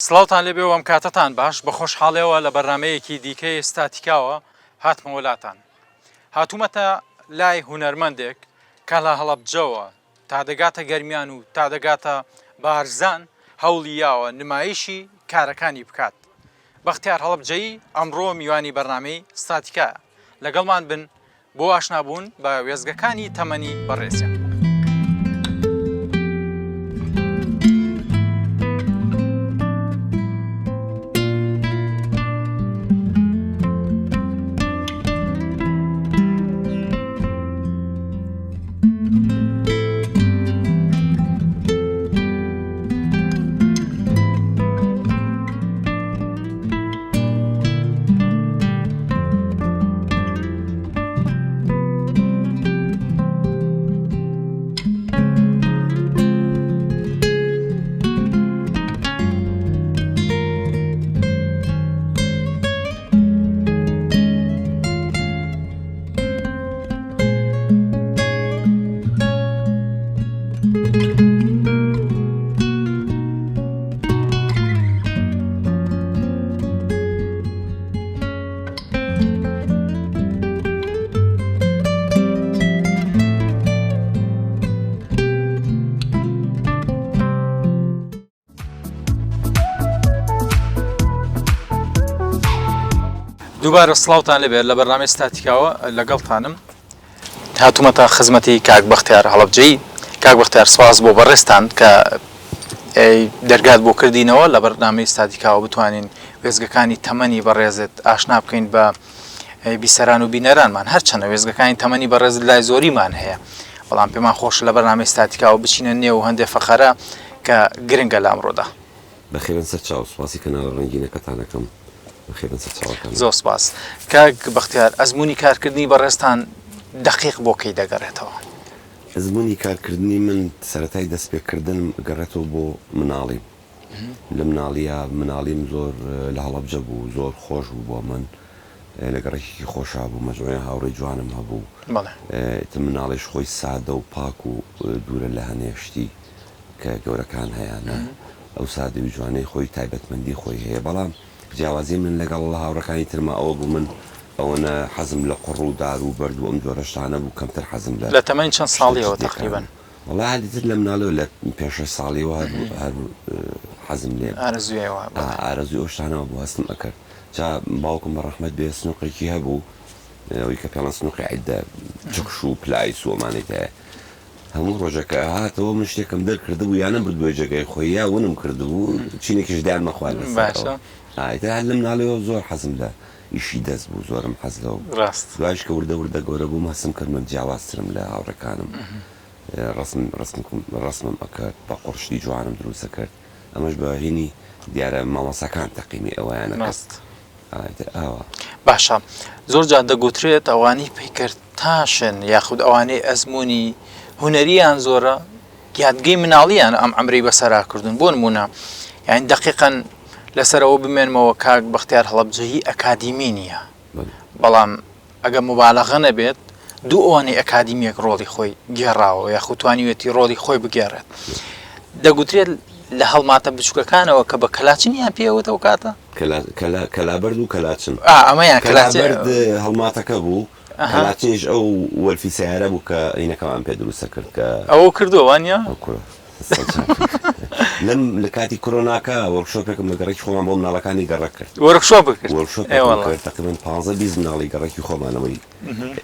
سڵاوتان لێبێ و ئەم کاتتان باش بە خۆشحاڵیەوە لە بەرنمەیەکی دیکەی ئێستاتیکاوە هاتمە وڵاتان. هاتوومەتە لای هونەرمەندێک کە لە هەڵەبجەوە تا دەگاتە گەرمیان و تا دەگاتە بارزان هەوڵیاوە نمایشی کارەکانی بکات. بەختیار هەڵەبجەیی ئەمڕۆ میوانی بەرنمەی ستاتیکایە. لەگەڵمان بن بۆ ئاشنابوون بە وێزگەکانی تەمەنی بەڕێزیان. دووبارە سڵاوتان لەبێت لە بەرنامەی ستاتیکاوە لەگەڵتانم هاتوومەتە خزمەتی کاک بەختیار هەڵەبجەیی. کاک بەختیار سواز بۆ بەڕێستان کە دەرگات بۆ کردینەوە لە بەرنامەی ستاتیکاوە بتوانین وێزگەکانی تەمەنی بەڕێزت ئاشنا بکەین بە بیسەران و بینەرانمان. هەرچەندە وێزگەکانی تەمەنی بەڕێزت لای زۆریمان هەیە، بەڵام پێمان خۆش لە بەرنامەی ستاتیکاوە بچینە نێو هەندێک فەقەرە کە گرنگە لە ئەمڕۆدا. بەخێرن سەر چاو سپاسی کەناڵە ڕەنگینەکەتانەکەم. زۆر سپاس. کاک بەختیار ئەزمموی کارکردنی بەڕێستان دقیق بۆ کەی دەگەڕێتەوە؟ ئەزمموی کارکردنی من سەرەتای دەستپێکردن گەڕێتەوە بۆ مناڵیم. لە مناڵیم زۆر لە هەڵەبجە بوو، زۆر خۆش بوو بۆ من، لەگەڕێکی خۆشا بوو، مەجموعەیە هاوڕێی جوانم هەبوو. مناڵیش خۆی سادە و پاک و دوورە لە هەنێشتی کە گەورەکان هەیەە، ئەو سادە و جوانەی خۆی تایبەتمەندی خۆی هەیە. بەڵام جیاوازی من لەگەڵ هاوڕەکانی ترما ئەوە بوو من ئەوەنە حەزم لە قوڕ و دار و بەرد و ئەم جۆرە شتانە بوو، کەمتر حەزم لە تەمەنی چەند ساڵیەوە تقریباً؟ وەڵا هەدیتر لە مناڵەوە لە 5 ساڵیەوە هەر حەزم لێ ئارەزوی ئەو شتانەوە بوو، هەستم ئەکرد. جا باوکم بە ڕەحمەت بێ سنووقێکی هەبوو، ئەوەی کە پێڵەن سنووقی عیدە چقش و پلایس و ئەمانێت هەیە. هەموو ڕۆژەکە هاتەوە من شتێکم دەرکردبوو یانە برد بۆ جێگەی خۆی یا ونم کردبوو چینێکیش دیان مەخوارد باشە. هەر لە مناڵەوە زۆر حەزم لە ئیشی دەست بوو، زۆرم حەز لەوە. دوایش کە وردە گەورە بووم هەستم کرد من جیاوازترم لە هاوڕەکانم، ڕسمم ئەکرد، بە قورشتی جوانم دروستە کرد. ئەمەش بەهینی دیارە مامۆساکان تەقیمی ئەوەیانە کەست. باشە، زۆر جار دەگوترێت ئەوانی پێیکرد تاشن یاخود ئەوانەی ئەزمموی هونەریان زۆرە یادگەی مناڵیان ئەم ئەمری بەسەرا کردوون. بۆ نمونە یعنی دقیقاً لەسەرەوە بمێنمەوە کاک بەختیار هەڵەبجەیی ئەکادیمی نییە، بەڵام ئەگە مبالەغە نەبێت دوو ئەوانەی ئەکادیمیەک ڕۆڵی خۆی گێڕاوە یاخود توانیوێتی ڕۆڵی خۆی بگێڕێت. دەگوترێت لە هەڵماتە بچووکەکانەوە کە بە کەلاچنیان پێوەتەوە کاتە کەلابەرد و کەلاچن ئەمەیان کەلابەرد هەڵماتەکە بوو، کەلاچنیش ئەو وەرفی سیارە بوو کە عینەکەمان پێ دروستە کرد کە ئەوە کردووەوانە. لەم لە کاتی کۆرۆناکە وەرکشۆپێکم لە گەڕێکی خۆمان بۆ مناڵەکانی گەڕە کرد. وەرکشۆپ کرد تقریباً 15-20 مناڵی گەڕێکی خۆمانەوەی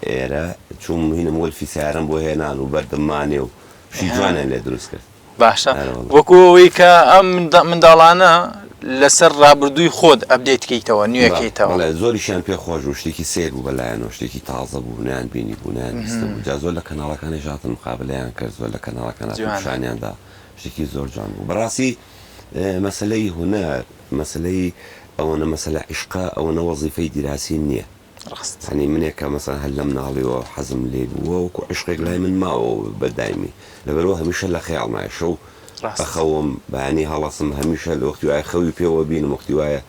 ئێرە چوون هینم وەرفی سیارەم بۆ هێنان و بەردەمانێ و شی جوانیان لێ دروست کرد. باشە، وەکوەوەی کە ئەم منداڵانە لەسەر ڕابردووی خۆت ئەبدێتکەیتەوە نوێکەیتەوە. زۆریشیان پێ خۆش و شتێکی سێر بوو بەلایەنەوە، شتێکی تازە بوو، نیان بینی بوو، نیان بیستە بوو. جا زۆر لە کەناڵەکانی ژاتن مقابلەیان کرد، زۆر لە کەناڵەکانشانیاندا شتێکی زۆر جوان بوو. بەڕاستی مەسەلەی هونەر، مەسەلەی ئەوەنە مەسەلە عیشقا ئەوەنە وەزیفەی دیراسی نییە. هەنی منێکە مەسەن هەر لە مناڵیەوە حەزم لێ بووە وەکو عیشقێک لای من ماوە بەدایمی، لەبەرەوە هەمیشە لە خەیاڵمایە شەو بەخەوم بەیانی هەڵەسم هەمیشە لە وەختی وایە خەوی پێوە بینم، وەختی وایە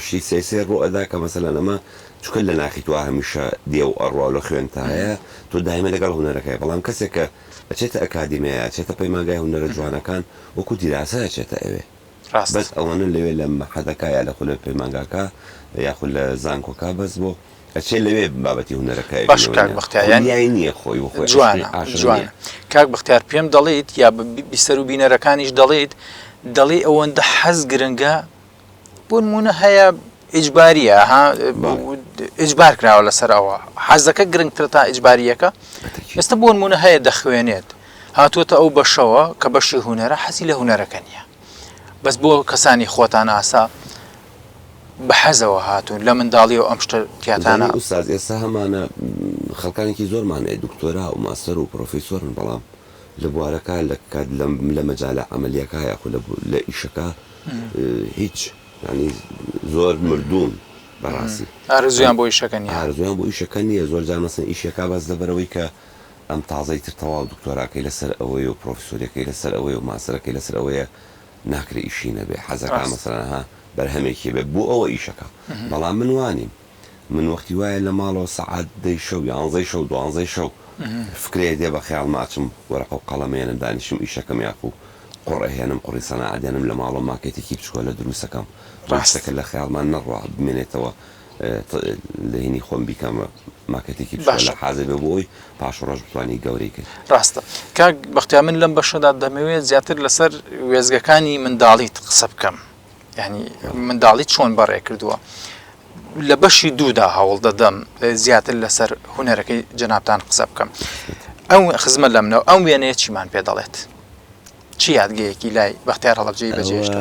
شی سێسێر بۆ ئەدا کە مەسەلەن ئەمە چکە لە ناخیتوە هەمیشە دێ و ئەڕوا لە خوێن تا هەیە تۆ دایمە لەگەڵ هونەرەکەی. بەڵام کەسێکە ئەچێتە ئەکادیمەیە، ئەچێتە پەیمانگای هونەرە جوانەکان وەکو دیراسە ئەچێتە ئەوێ بەس ئەوانە لەوێ لە مەحەدەکە یا لە خولە پەیمانگاکە یاخود لە زانکۆکە بەس بۆ ئەچێ لەوێ بابەتی هونەرەکەی باش کاک بەختیار نییە خۆی بۆ جوانە کاک بەختیار پێم دەڵێیت یا بیسەر و بینەرەکانیش دەڵێ ئەوەندە حەز گرنگە بۆ نمونە هەیە ئیجباریە ئیجبار کراوە لەسەر ئەوە حەزەکە گرنگترە تا ئیجباریەکە ئێستا بۆ نمونە هەیە دەخوێنێت هاتووەتە ئەو بەشەوە کە بەشی هونەرە حەزی لە هونەرەکە نییە بەس بۆ کەسانی خۆتان ئاسا بە حەزەوە هاتوون لە منداڵی و ئەم شتە تیاتانە ئوستاز ئێستا هەمانە خەڵکانێکی زۆرمانەیە دکتۆرا و ماستەر و پرۆفیسۆرن بەڵام لە بوارەکە لە مەجالە عملیەکە یاخود لە ئیشەکە هیچ ینی زۆر مردوون بەڕاستی ئارزویان بۆ ئیشەکە نیە ئارزویان بۆ ئیشەکە نییە زۆر جار مەسەن ئیشەکە باز لەبەرەوەی کە ئەم تازەی تر تەواو دکتۆراکەی لەسەر ئەوەی و پرۆفیسۆریەکەی لەسەر ئەوەی و ماسەرەکەی لەسەر ئەوەیە ناکرێ ئیشی نەبێ حەزەکە مەسەلەنها بەرهەمێکی بێ بۆ ئەوە ئیشەکە بەڵام من وانیم من وەختی وایە لە ماڵەوە سەعات 10 شەو 11 شەو 12 شەو فکرێ دێ بە خەیاڵ ماچم وەرەقە و قەڵەمێنم دانیشم ئیشەکەم یاکو قوڕەهێنم قوڕی سەناعەتێنم لە ماڵە ماکێتێکی بچکۆ لە دروستەکەم ڕاستەکە لە خەیاڵمان نەڕوا بمێنێتەوە لە هینی خۆم بیکەمە ماکەتێکی لە حازە بێ بۆی پاش ڕۆژ بتوانی گەورەی کرد ڕاستە کاک بەختیار من لەم بەشەدا دەمەوێت زیاتر لەسەر وێزگەکانی منداڵیت قسە بکەم یعنی منداڵیت چۆن بەڕێ کردووە لە بەشی دوودا هەوڵ دەدەم زیاتر لەسەر هونەرەکەی جەنابتان قسە بکەم ئەو خزمە لەمنەوە ئەو وێنەیە چیمان پێ دەڵێت چی یادگەیەکی لای بەختیار هەڵەبجەی بەجێهێشتا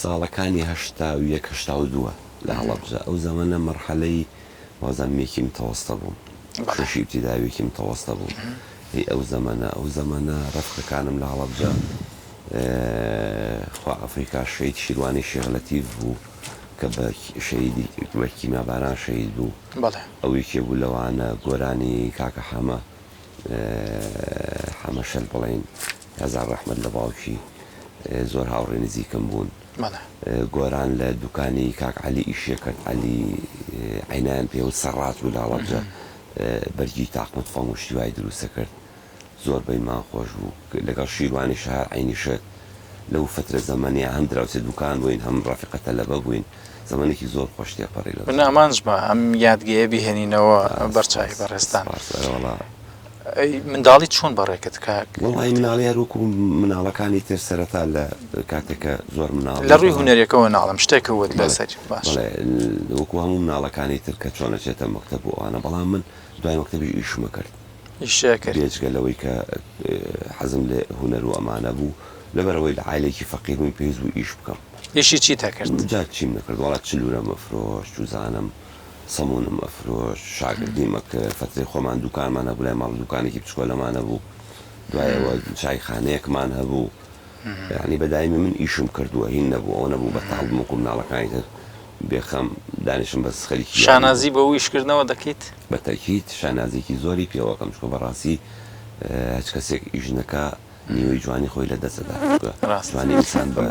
ساڵەکانی هەشتا و یەک هەشتا و دووە لە هەڵەبجە ئەو زەمانە مەرحەلەی وازانمێکی متەوەستە بووم شەشی ابتیداوێکی متەوەستە بووم ئەو زەمانە ڕەفقەکانم لە هەڵەبجە خوا ئەفریقا شەید شیروانی شێغلەتیڤ بوو کە بە شەیدی بە کیمیاباران شەید بوو ئەوەیەکێ بوو لەوانە گۆرانی کاکە حەمەشەل بڵێن هەزار ڕەحمەت لە باوکی زۆر هاوڕێ نزیکم بوون گۆران لە دوکانی کاک عەلی ئیشیە کرد عەلی عینیان پێوت سەرڕات بوو لە هەڵەبجە بەرگی تاقمت فەڵ و شیوای دروستە کرد زۆر بەیمان خۆش بوو لەگەڵ شیروانی شەهر عینیشت لەو فترە زەمانەیە هەم دراوسێ دوکان بووین هەم ڕافقەتە لەبە بووین زەمانێکی زۆر خۆش تێپەڕی لە نامانش بە ئەم یادگەیە بهێنینەوە بەرچاوی بەڕێستان منداڵی چۆن بەڕێکت کاک وڵی مناڵی هەروکو مناڵەکانی تر سەرەتا لە کاتێکە زۆر مناڵ لە ڕووی هونەرێکەوە ناڵم شتێکەوت لەسەر باش وەکو هەموو مناڵەکانی تر کە چۆنەچێتە مەکتەب و ئەوانە بەڵام من دوای مەکتەبی ئیشمە کرد بێجگە لەوەی کە حەزم لە هونەر و ئەمانە بوو لەبەرەوەی لە عایلێکی فەقیر بووین پێویست بوو ئیش بکەم ئیشی چی تاکرد جا چیم نەکرد وڵات چلوورە مەفرۆش جوزانم سەمونم ئەفرۆش شاگردی مەکرد فترەی خۆمان دوکانمان هەبوو لای ماڵ دوکانێکی بچکۆلەمان هەبوو دوایەوە چایخانەیەکمان هەبوو یعنی بەدایمی من ئیشم کردووە هین نەبوو ئەوە نەبوو بەتاڵ بمکم مناڵەکانی تر بێخەم دانیشم بەس خەریکی شانازی بە ویشکردنەوە دەکەیت بەتەکیت شانازێکی زۆری پێوەکەم چکۆ بەڕاستی هیچ کەسێک ئیژنەکە نیوەی جوانی خۆی لە دەستەدا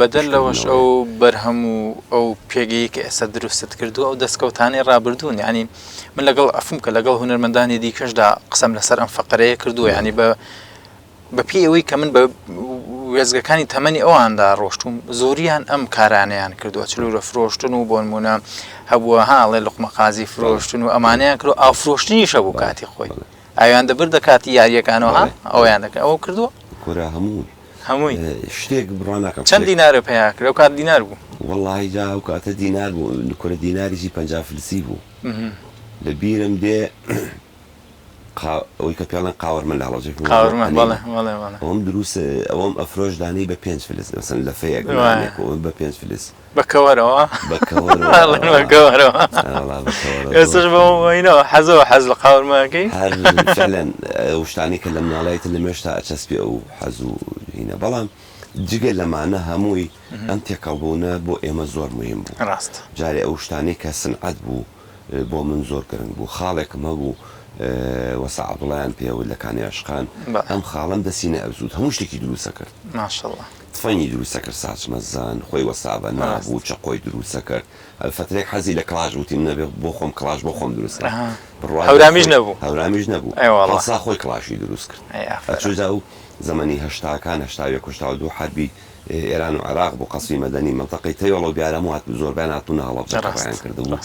بەدەل لەوەش ئەو بەرهەم و ئەو پێگەیی کە ئێستا دروستت کردووە ئەو دەستکەوتانی ڕابردوون ینی من لەگەڵ ئەفم کە لەگەڵ هونەرمەندانی دیکەشدا قسەم لەسەر ئەم فەقەرەیە کردووە ینی بە پێی ئەوەی کە من بە وێزگەکانی تەمەنی ئەواندا ڕۆشتوم زۆریان ئەم کارانەیان کردووە چلوورە فرۆشتن و بۆ نمونە هەبووە هاڵێ لوقمە قازی فرۆشتن و ئەمانەیان کرد و ئافرۆشتنیشە بوو کاتی خۆی ئاویان دەبردە کاتی یاریەکانەوە ئەویان دەکەن ئەوە کردووە کورە هەمووی شتێک بڕاناکەم چەند دینارە پێیا کرد ئەو کات دینار بوو وەڵڵاهی جا ئەو کاتە دینار بوو کورە دیناریشی 50 فلسی بوو لە بیرم دێ ئەوەی کە پێڵەن قاوەرمە لە هەڵەبجێک ئەوم دروستە ئەوەم ئەفرۆش دانی بە 5 فلس مەسەن لە فەیەک بە 5 فلس بەکەوەرەوە ئێستش بەینەوە حەزەوە حەز لە قاوەرمەکەی هەرفعلەن ئەو شتانی کە لە مناڵایەتە لە مێشتا ئەچەسپی ئەو حەز و هینە بەڵام جگە لەمانە هەمووی ئەم تێکەڵبوونە بۆ ئێمە زۆر مهم بوو جارێ ئەو شتانی کە سنعەت بوو بۆ من زۆر گرنگ بوو خاڵێکم هەبوو وەسع عەبدوڵایان پێوە لە کانی عاشقان ئەم خاڵم دەسینە ئەبزوود هەموو شتێکی دروستە کرد ماشەڵڵا تفەنی دروستە کرد ساچمەزان خۆی وەسابە نابوو چەقۆی دروستە کرد فترێک حەزی لە کڵاژ وتی نەبێ بۆ خۆم کڵاژ بۆ خۆم دروستە هەورامیش نەبوو هەورامیش نەبوو هەڵسا خۆی کڵاشی دروست کرد ئەچۆجا و زمانی هەشتاکان هەشتا کوشتا و دوو حربی ئێران و عێراق بۆ قەسمی مەدەنی منتەقەی تەیۆڵ و بیارەم هات زۆربیان هاتوونە هەڵەبجەکەیان کردبوو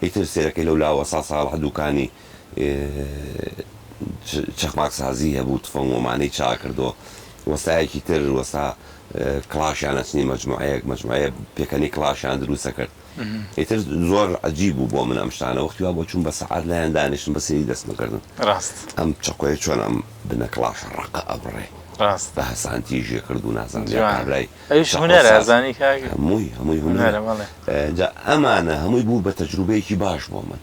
ئیتر سێرەکەی لەو لاوە ساڵ هەدووکانی چەخماک سازی هەبوو تفەنگۆمانەی چا کردو وەستایەکی تر وەستا کڵاشیان ئەچنی مەجموعەیە پێکەنی کڵاشیان دروستە کرد ئیتر زۆر عەجیب بوو بۆ من ئەم شتانە وەختیوا بۆ چوون بە سەعات لایەن دانیشتم بە سێری دەستمەکردن ئەم چەقۆیە چۆن ئەم بنە کڵاشە ڕقە ئەبڕێ بە هەسانتیژێ کرد و نازانراي هەمووی هوەرە جا ئەمانە هەمووی بوو بە تەجروبەیەکی باش بۆ من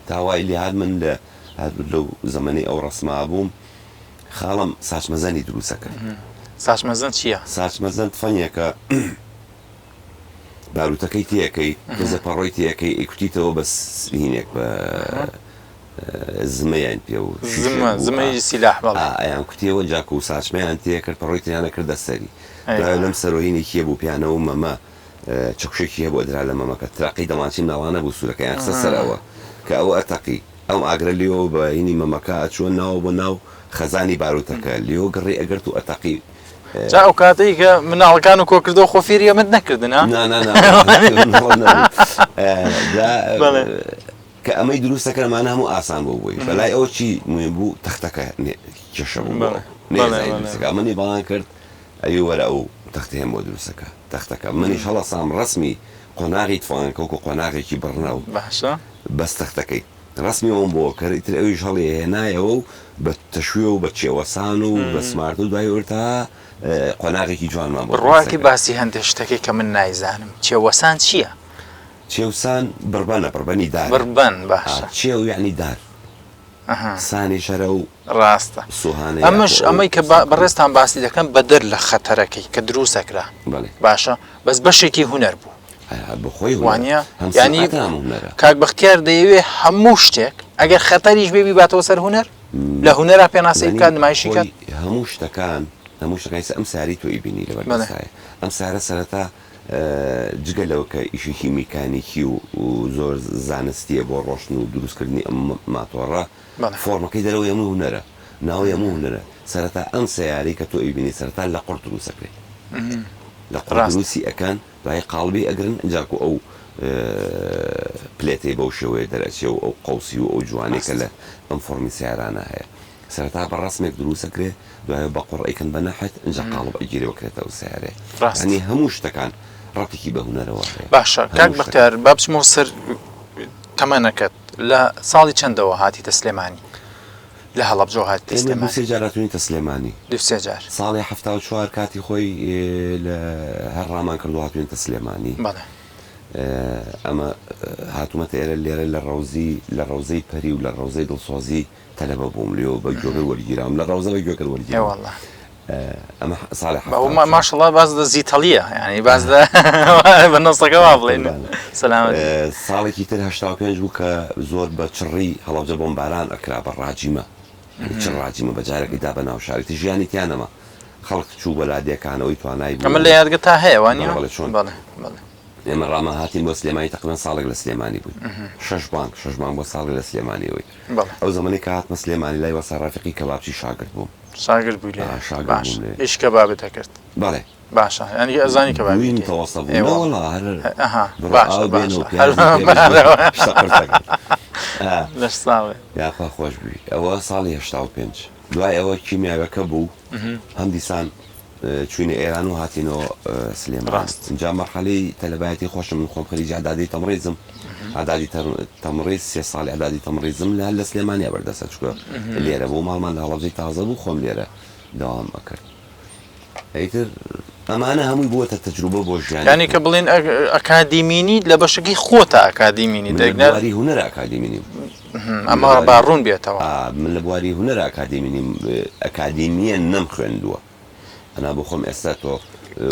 تاوای لێهات من لەو زەمەنەی ئەو ڕسما بووم خاڵم ساچمەزەنی دروستەکرد ساچمەزەن چییە؟ ساچمەزەن فەنیەکە باروتەکەی تێەکەی گەزە پەڕۆی تێەکەی ئیکوتیتەوە بە هینێک بە زمەیان پێ و زمەی سیلاح ئەیان کوتیەوە جاکە و ساچمەیان تێکرد پەڕۆی تیانە کردە سەری لەم سەرۆهینێکی هەبوو پیانەوە مەمە چەکشێکی هەبوو درا لە مەمەکە تراقی دەڵانچی ناوانە بوو سوورەکەیان قسە سەرەوە کە ئەوە ئەتەقی ئەم ئاگرە لێەوە بە هینی مەمەکە ئەچوە ناوە بۆ ناو خەزانی باروتەکە لێەوە گەڕێ ئەگەرت و ئەتەقی جا ئەو کاتەی کە مناڵەکان و کۆکردەوە خۆفێری ئەمەد نەکردن کە ئەمەی دروستەکەمانە هەموو ئاسان بۆ بووی بەلای ئەوە چی موێن بوو تەختەکە کێشە بوو منی بەڵان کرد ئەوی وەرە ئەو تەختی هەم بۆ دروستەکە تەختەکە منیش هەڵە سام ڕسمی قۆناغی تفاانکەوکە قۆناغێکی بڕنە و بەس تەختەکەی ڕسمی ئەوم بۆ کەریتر ئەویش هەڵی هێنایەوە و بە تەشوێ و بە چێوەسان و بە سمارت و دوای ورتا قۆناغێکی جوانمان بۆ ڕواکی باسی هەندێک شتێکی کە من نایزانم چێوەسان چییە؟ چێوسان بربەنە بربەنی دار بربەن باشە چێو یعنی دار سانی شەرە و ڕاستە سوهانە ئەمەش ئەمەی کە بەڕێستان باسی دەکەم بە دەر لە خەتەرەکەی کە دروستەکرا باشە بەس بەشێکی هوەر بوو بخۆی وانە ینی کاک بەختیار دەیەوێ هەموو شتێک ئەگەر خەتەریش بێبی باتەوە سەر هوەر لە هوەرا پێناسی بکات نمایشی کات هەموو شتەکان ئەم ساری تۆی بینی لەبەرسایە ئەم سارە سەرەتا جگە لەوە کە ئیشێکی میکانیکی و زۆر زانستیە بۆ ڕۆشن و دروستکردنی ئەم ماتۆڕە فۆرمەکەی دەرەوە هەموو هوەرە ناوی هەموو هوەرە سەرەتا ئەم سیارەی کە تۆ ئەیبینی سەرەتا لە قوڕ دروستەکرێت لە قوڕ دروستی ئەەکەن دوای قاڵبی ئەگرن ئەجاکو ئەو پلێتەی بەو شێوەیە دەرەچێ و ئەو قوسی و ئەو جوانێکە لە ئەم فۆرمی سیارانە هەیە سەرەتا بە ڕسمێک دروستەکرێ دوای بە قوڕیکن بە نەحەت ئەجا قاڵب ئەگیرەوەکرێتەوە سیارێ ڕاستنی هەموو شتەکان ڕەتێکی بە هوەرەوە باشە کاک بەختیار با بچمەوە سەر تەمەنەکەت لە ساڵی چەندەوە هاتیتە سلێمانی لە هەڵەبجە هاتی سلێمانی سێ جاراتونیتە سلێمانی دوسێ جار ساڵی هەفتا و چوار کاتی خۆی لە هەر ڕامان کردو هاتوێنتە سلێمانی ئەمە هاتوومەتە ئێرە لێرە لە ڕەوزەی پەری و لە ڕەوزەی دڵسۆزی تەلەبە بووم لێەوە بە گوێگەر وەرگیرام لە ڕەوزەوە گوێگەر وەرگیرام ئەمە ساڵی ماشەڵڵا باز دە زیتەڵیە ینی باز بە نەستەکە وا بڵێن سەلامەت ساڵێکی تر هەشتا پێنج بوو کە زۆر بە چڕی هەڵەبجە بۆمباران ئەکرا بە ڕاجیمە چ ڕاجیمە بە جارێکی دا بە ناو شاریتی ژیانی تیانەمە خەڵک چوو بەلادیەکانەوەی توانای ئەمە لە یادگە تا هەیە وانە چۆن ئێمە ڕامە هاتین بۆ سلێمانی تقریبان ساڵێک لە سلێمانی بووین شەش بانک بۆ ساڵی لە سلێمانیەوەی ئەو زەمانی کە هاتمە سلێمانی لای وەسا ڕافقی کەبابچی شاگرد بووم شاگرد بووی لێ هیچ کەبابت دەکرد بەڵێ باشە ینی ئەزانی کەبابی تەوەسە لە ساڵێ یاخوا خۆش بووی ئەوە ساڵی هەشتا و پێنج دوای ئەوە کیمیاوەکە بوو هەم دیسان چوینە ئێران و هاتینەوە سلێمان اینجا مەرحەلەی تەلەبایەتی خۆشم من خۆم خەریجی عەدادی تەمڕیزم عەدادی تەمڕیز سێ ساڵی عەدادی تەمڕیزم لە سلێمانیا بەردەسە چکە لێرە بۆ ماڵمان لە هەڵەبجەی تازە بوو خۆم لێرە داوام ئەکرد ئەیتر ئەمانە هەمووی بووەتە تەجروبە بۆ ژیان ینی کە بڵێن ئەکادیمینی لە بەشەکەی خۆتە ئەکادیمینی دەگناری هوەر ئەکادیمینیم ئەمە باڕوون بێتەوە من لە بواری هوەر ئەکادیمینیم ئەکادیمیە نەم خوێندووە ئەنا بۆ خۆم ئێستا تۆ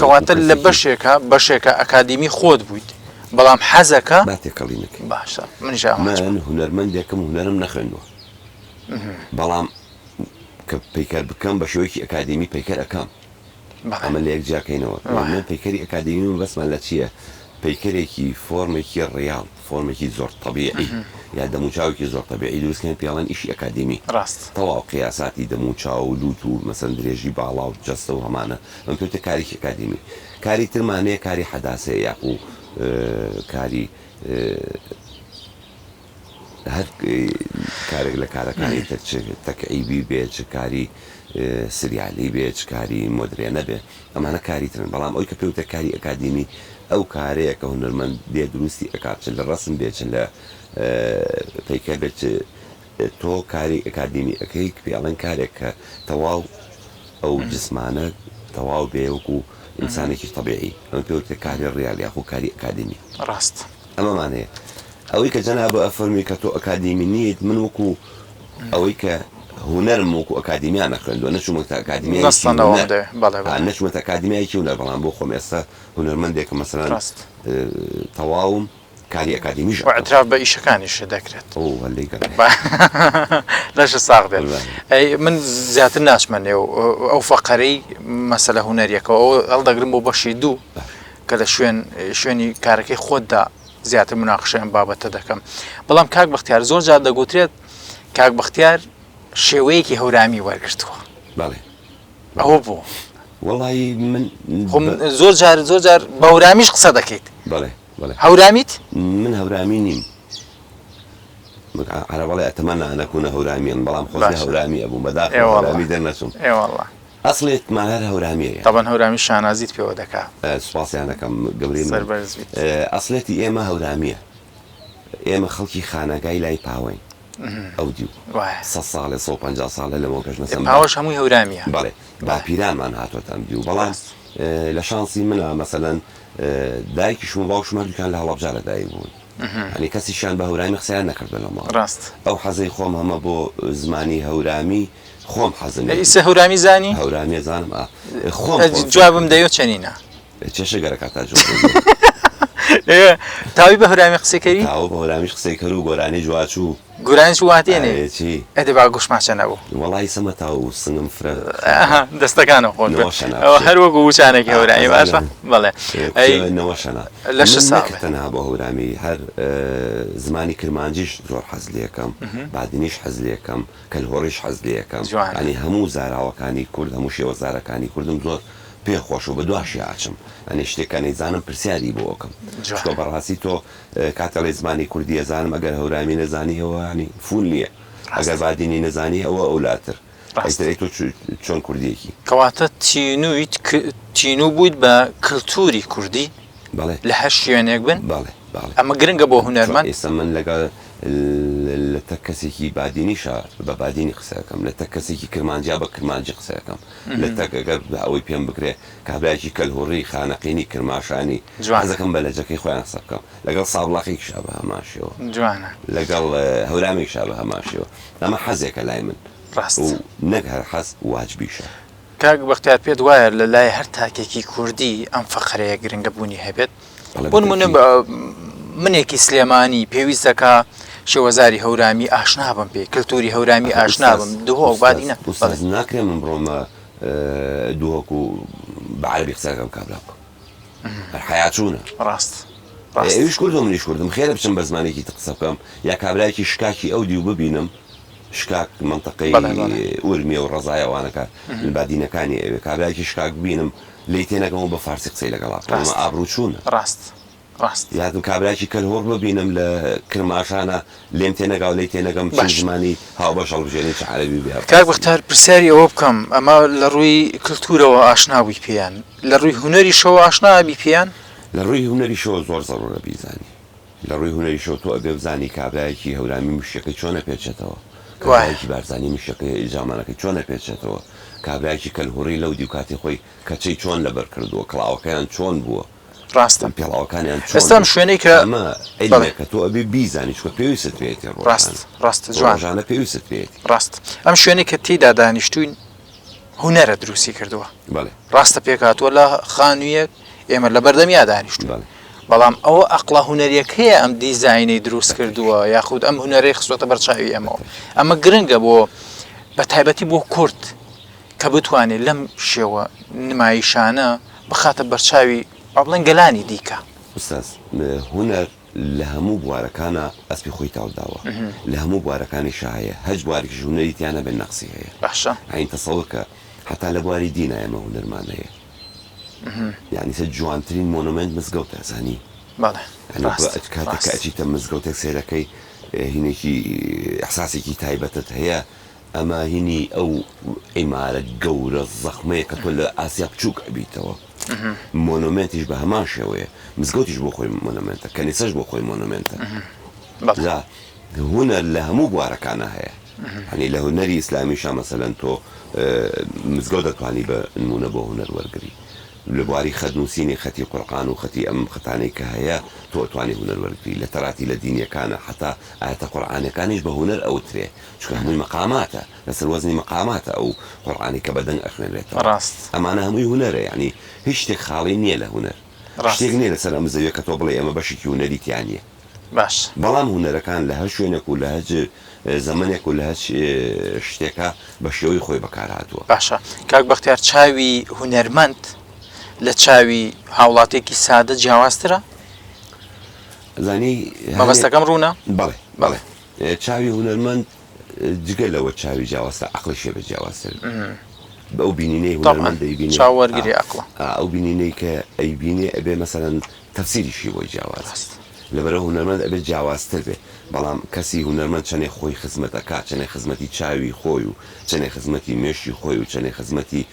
کەواتە لە بەشێکە ئەکادیمی خۆت بوویت بەڵام حەزەکە تێکەڵینەکە باشە من هوەرمەندێکم هوەرم نەخوێندووە بەڵام کە پەیکەر بکەم بە شێوەیەکی ئەکادیمی پەیکەر ئەەکەم ئەمە لە یەک جاکەینەوە من پەیکەری ئەکادیمی بەسمان لە چییە پەیکەرێکی فۆرمێکی ڕیاڵ فۆرمێکی زۆر طبیعی یا دەموچاوێکی زۆر تەبیعی دروستکەن پێڵەن ئیشی ئەکادمی ڕاست تەواو قیاساتی دەموچاو و لوت و مەسەن درێژی باڵا و جەستە و هەمانە ئەم پێوتە کارێکی ئەکادمی کاری ترمانەیە کاری حەداسەیە یاق و کاری هەر کارێک لە کارەکانی تر تەکعیبی بێت چ کاری سریالی بێت چ کاری مۆدرێنە بێت ئەمانە کاری ترن بەڵام ئەوی کە پێوتە کاری ئەکادمی ئەو کارەیە کە هونەرمەند دێ دروستی ئەکات چ لە ڕسم بێت چ لە پەیکە بێت تۆ کاری ئەکادمی ئەەکەی پێڵەن کارێک کە تەواو ئەو جسمانە تەواو بێوەکو ئینسانێکی تەبیعی ئەم پێوتە کاری ڕیال یاخو کاری ئەکادمی ڕاست ئەمەمانەیە ئەوەی کە جەنابە ئەفەرمی کە تۆ ئەکادمی نیت من وەکو ئەوەی کە هونەرم وەکو ئەکادمیانە خوێندووە نەچوومەتە ئەکادمی نەچوومەتە ئەکادمیایکی هونەر بەڵام بۆ خۆم ئێستا هونەرمەندێکە مەسەلەن تەواوم کاری ئەکادمیش ئەتراف بە ئیشەکانیش دەکرێت لەش ساغ بێت من زیاتر ناچمە نێو ئەو فەقەرەی مەسەلە هونەریەکەەوە هەڵدەگرم بۆ بەشی دوو کە لە شوێنی کارەکەی خۆتدا زیاتر مناقشەیان بابەتە دەکەم بەڵام کاک بەختیار زۆر جار دەگوترێت کاک بەختیار شێوەیەکی هەورامی وەرگرتووە ئەوە بوو وەڵی من زۆر جار بە هەورامیش قسە دەکەیت هەورامیت من هەورامی نیم عەرەبەڵێ ئەتەمەنا ئەن ئەکوونە هەورامیان بەڵام خۆزی هەورامی ئەبوو بەداخل هەورامی دەرنەچووم ئەسڵێت ماهەر هەورامیەیە طبعاً هەورامی شانازیت پێوە دەکا سوپاسیانەکەم گەورەی ئەسڵێتی ئێمە هەورامیە ئێمە خەڵکی خانەگای لای پاوەین ئەو دیو 100 ساڵێ 150 ساڵە لەمەوە کەژ نەسەم پاوەش هەمووی هەورامیە بەڵێ باپیرانمان هاتوۆتەم دیو بەڵام لە شانسی منە مەسەلەن دایکیشم و باوکشم هەردووکیان لە هەڵەبجە لەدایک بوون هەنی کەسیشیان بە هەورامی قسەیان نەکردە لەماڵ ڕاست ئەو حەزەی خۆم هەمە بۆ زمانی هەورامی خۆم حەزم ئیسە هەورامی زانی هەورامی زانم خۆم جوابم دەیۆ چەنینە چێشە گەرەکە تا جۆ تاوی بە هەورامی قسەکەری تاو بە هەورامیش قسەی کرد و گۆرانی جوواچوو گۆرانیش واتێنێ ئەدە با گوشماچە نەبوو وەڵی سەمە تا و سنگم فرە دەستەکانە خۆن ئەوە هەر وەکو وچانێکی هەورامی باشە بەڵێ نەوەشەنا لە تەنها بۆ هەورامی هەر زمانی کرمانجیش زۆر حەز لێکەم بادنیش حەز لێکەم کەلهۆڕیش حەز لێکەم ینی هەموو زاراوەکانی کورد هەموو شێوە زارەکانی کوردم زۆر پێخۆش و بە دواشی ئاچم ئەنی شتێکانی زانم پرسیاری بۆ ئۆکەم تۆ بەڕاستی تۆ کاتەڵی زمانی کوردی ئەزانم ئەگەر هەورامی نەزانیەوە ینی فول نییە ئەگەر بادینی نەزانی ئەوە ئەولاتر تۆ چۆن کوردیەکی کەواتە تینوو بوویت بە کللتوری کوردی لە هەر شوێنێک بن ئەمە گرنگە بۆ هونەرمەند ئێستا من لەگەڵ لە تە کەسێکی بادینیشە بە بادینی قسەکەم لە تە کەسێکی کرمانجیا بە کرمانجی قسەکەم لە تەگەر ئەوەی پێم بکرێ کابراایکی کەلهۆڕی خانەقینی کرماشانی جوازەکەم بە لەجەکەی خۆیان قسە بکەم لەگەڵ ساڵاقێکیشا بە هەماشەوە جوانە لەگەڵ هەورامێکشا بە هەماشەوە ئەمە حەزێکە لای من ڕاست نەک هەر حەز واجبیشە کاک بەختیار پێت وایە لە لای هەر تاکێکی کوردی ئەم فەقەرەیە گرنگە بوونی هەبێت بۆ نمونە منێکی سلێمانی پێویست دەکا شێوەزاری هەورامی ئاشنا بم پێ کللتوری هەورامی ئاشنا بم دووە بادینە ناکرێ من بڕۆمە دووەکو بەعربی قسەکەم کابراکە حیاچوونە ڕاست ئەویش کوردم منیش کوردم خێرە بچم بە زمانێکی قسە بکەم یا کابراایکی شکاکی ئەو دیو ببینم شکاک منطقەی ئورمیە و ڕزایەوانەکە بادینەکانی ئەوێ کابراایکی شکاک بینم لی تێنەکەمەوە بە فارسی قسەی لەگەڵا ئابروو چوونە ڕاست یادم کابراایکی کەلهۆڕ ببینم لە کرماشانە لێم تێنەگا و لی تێنەکەم زمانی هاو بەش هەڵبژێنی چ عەرەبی بێ کاک بەختیار پرسیاری ئەوە بکەم ئەمە لە ڕووی کللتورەوە ئاشنابووی پێیان لە ڕووی هونەری شەوە ئاشنابی پێیان لە ڕووی هونەری شەوە زۆر زەڕۆرە بیزانی لە ڕووی هونەری شەوە تۆ ئەگە بزانی کابراایکی هەورامی مشتەکەی چۆنە پێچێتەوە کابراایکی بارزانی مشتەکەی ئیلزامانەکەی چۆنە پێچێتەوە کابراایکی کەلهۆڕی لەو دی و کاتی خۆی کەچەی چۆن لەبەر کردووە کڵاوەکەیان چۆن بووە ڕاستم پێڵاوەکانیان ئێستام شوێنەی کە ئەمە ئەلمێکە تۆ ئەبێ بیزانی چکە پێویستت پێێتی ڕاست جوانە پێویستت پێێتی ڕاست ئەم شوێنەی کە تێدا دانیشتوین هونەرە دروستی کردووە ڕاستە پێکاتوە لە خانوویەک ئێمە لە بەردەمیا دانیشتون بەڵام ئەوە ئەقلا هونەریەکەیە ئەم دیزاینەی دروست کردووە یاخود ئەم هونەرەی خستۆتە بەرچاوی ئەمەوە ئەمە گرنگە بۆ بە تایبەتی بۆ کورد کە بتوانێت لەم شێوە نمایشانە بخاتە بەرچاوی بڵێن گەلانی دیکە ئوستاز هونەر لە هەموو بوارەکانە ئەسپی خۆی تاوداوە لە هەموو بوارەکانی شایە هەج بوارێکی ژوونەریتیانە بە نەقسی هەیە باشە عین تەسەڵکە حتا لە بواری دینە ئێمە هونەرمان هەیە یعنی سە جوانترین مۆنومنت مزگەوتە زانی کاتێک کە ئەچیتە مزگەوتێک سێرەکەی هینێکی ئەحساسێکی تایبەتت هەیە ئەمە هینی ئەو ئیمارەت گەورە زەخمەیە کە تۆ لە ئاسیا بچووک ئەبییتەوە مۆنومنتیش بە هەمان شێوەیە مزگەوتیش بۆ خۆی مۆنومنتە کەنیسەش بۆ خۆی مۆنومنتە هونەر لە هەموو بوارەکانە هەیە هەنی لە هونەری ئیسلامیشە مەسەلەن تۆ مزگەوت دەتوانی بە نمونە بۆ هونەر وەرگری لە بواری خەتنووسینی خەتی قورقان و خەتی ئەم خەتانەی کە هەیە تۆ توانی هونەر وەرگری لە تەراتی لە دینیەکانە حتا ئاەتە قورعانەکانیش بە هونەر ئەوترێ چکە هەمووی مەقاماتە لەسەر وەزنی مەقاماتە ئەو قورعانی کە بەدەنگ ئەخوێنرێتەوە ئەمانە هەمووی هونەرە یعنی هیچ شتێک خاڵی نییە لە هونەر شتێک نییە لەسەر ئەم زەویە کە تۆ بڵێ ئەمە بەشێکی هونەریتیانە باش بەڵام هونەرەکان لە هەر شوێنێک و لە هەج زەمانێک و لە هەچ شتێکە بە شێوەی خۆی بەکارهاتووە باشە کاک بەختیار چاوی هونەرمەند لە چاوی هاوڵاتێکی سادە جیاوازترە زانی مەبەستەکەم ڕوونە بەڵێ بەڵێ چاوی هونەرمەند جگە لەوە چاوی جیاوازتر عەقڵی شێ بە جیاوازتر بەو بینینەی هونەرمەند دەیبینێ چاوەرگری عەقڵە ئەو بینینەی کە ئەیبینێ ئەبێ مەسەلەن تەفسیریشی بۆی جیاواز لەبەرە هونەرمەند ئەبێت جیاوازتر بێ بەڵام کەسی هونەرمەند چەنێ خۆی خزمەتەکە چەنێ خزمەتی چاوی خۆی و چەنێ خزمەتی مێشی خۆی و چەنێ خزمەتی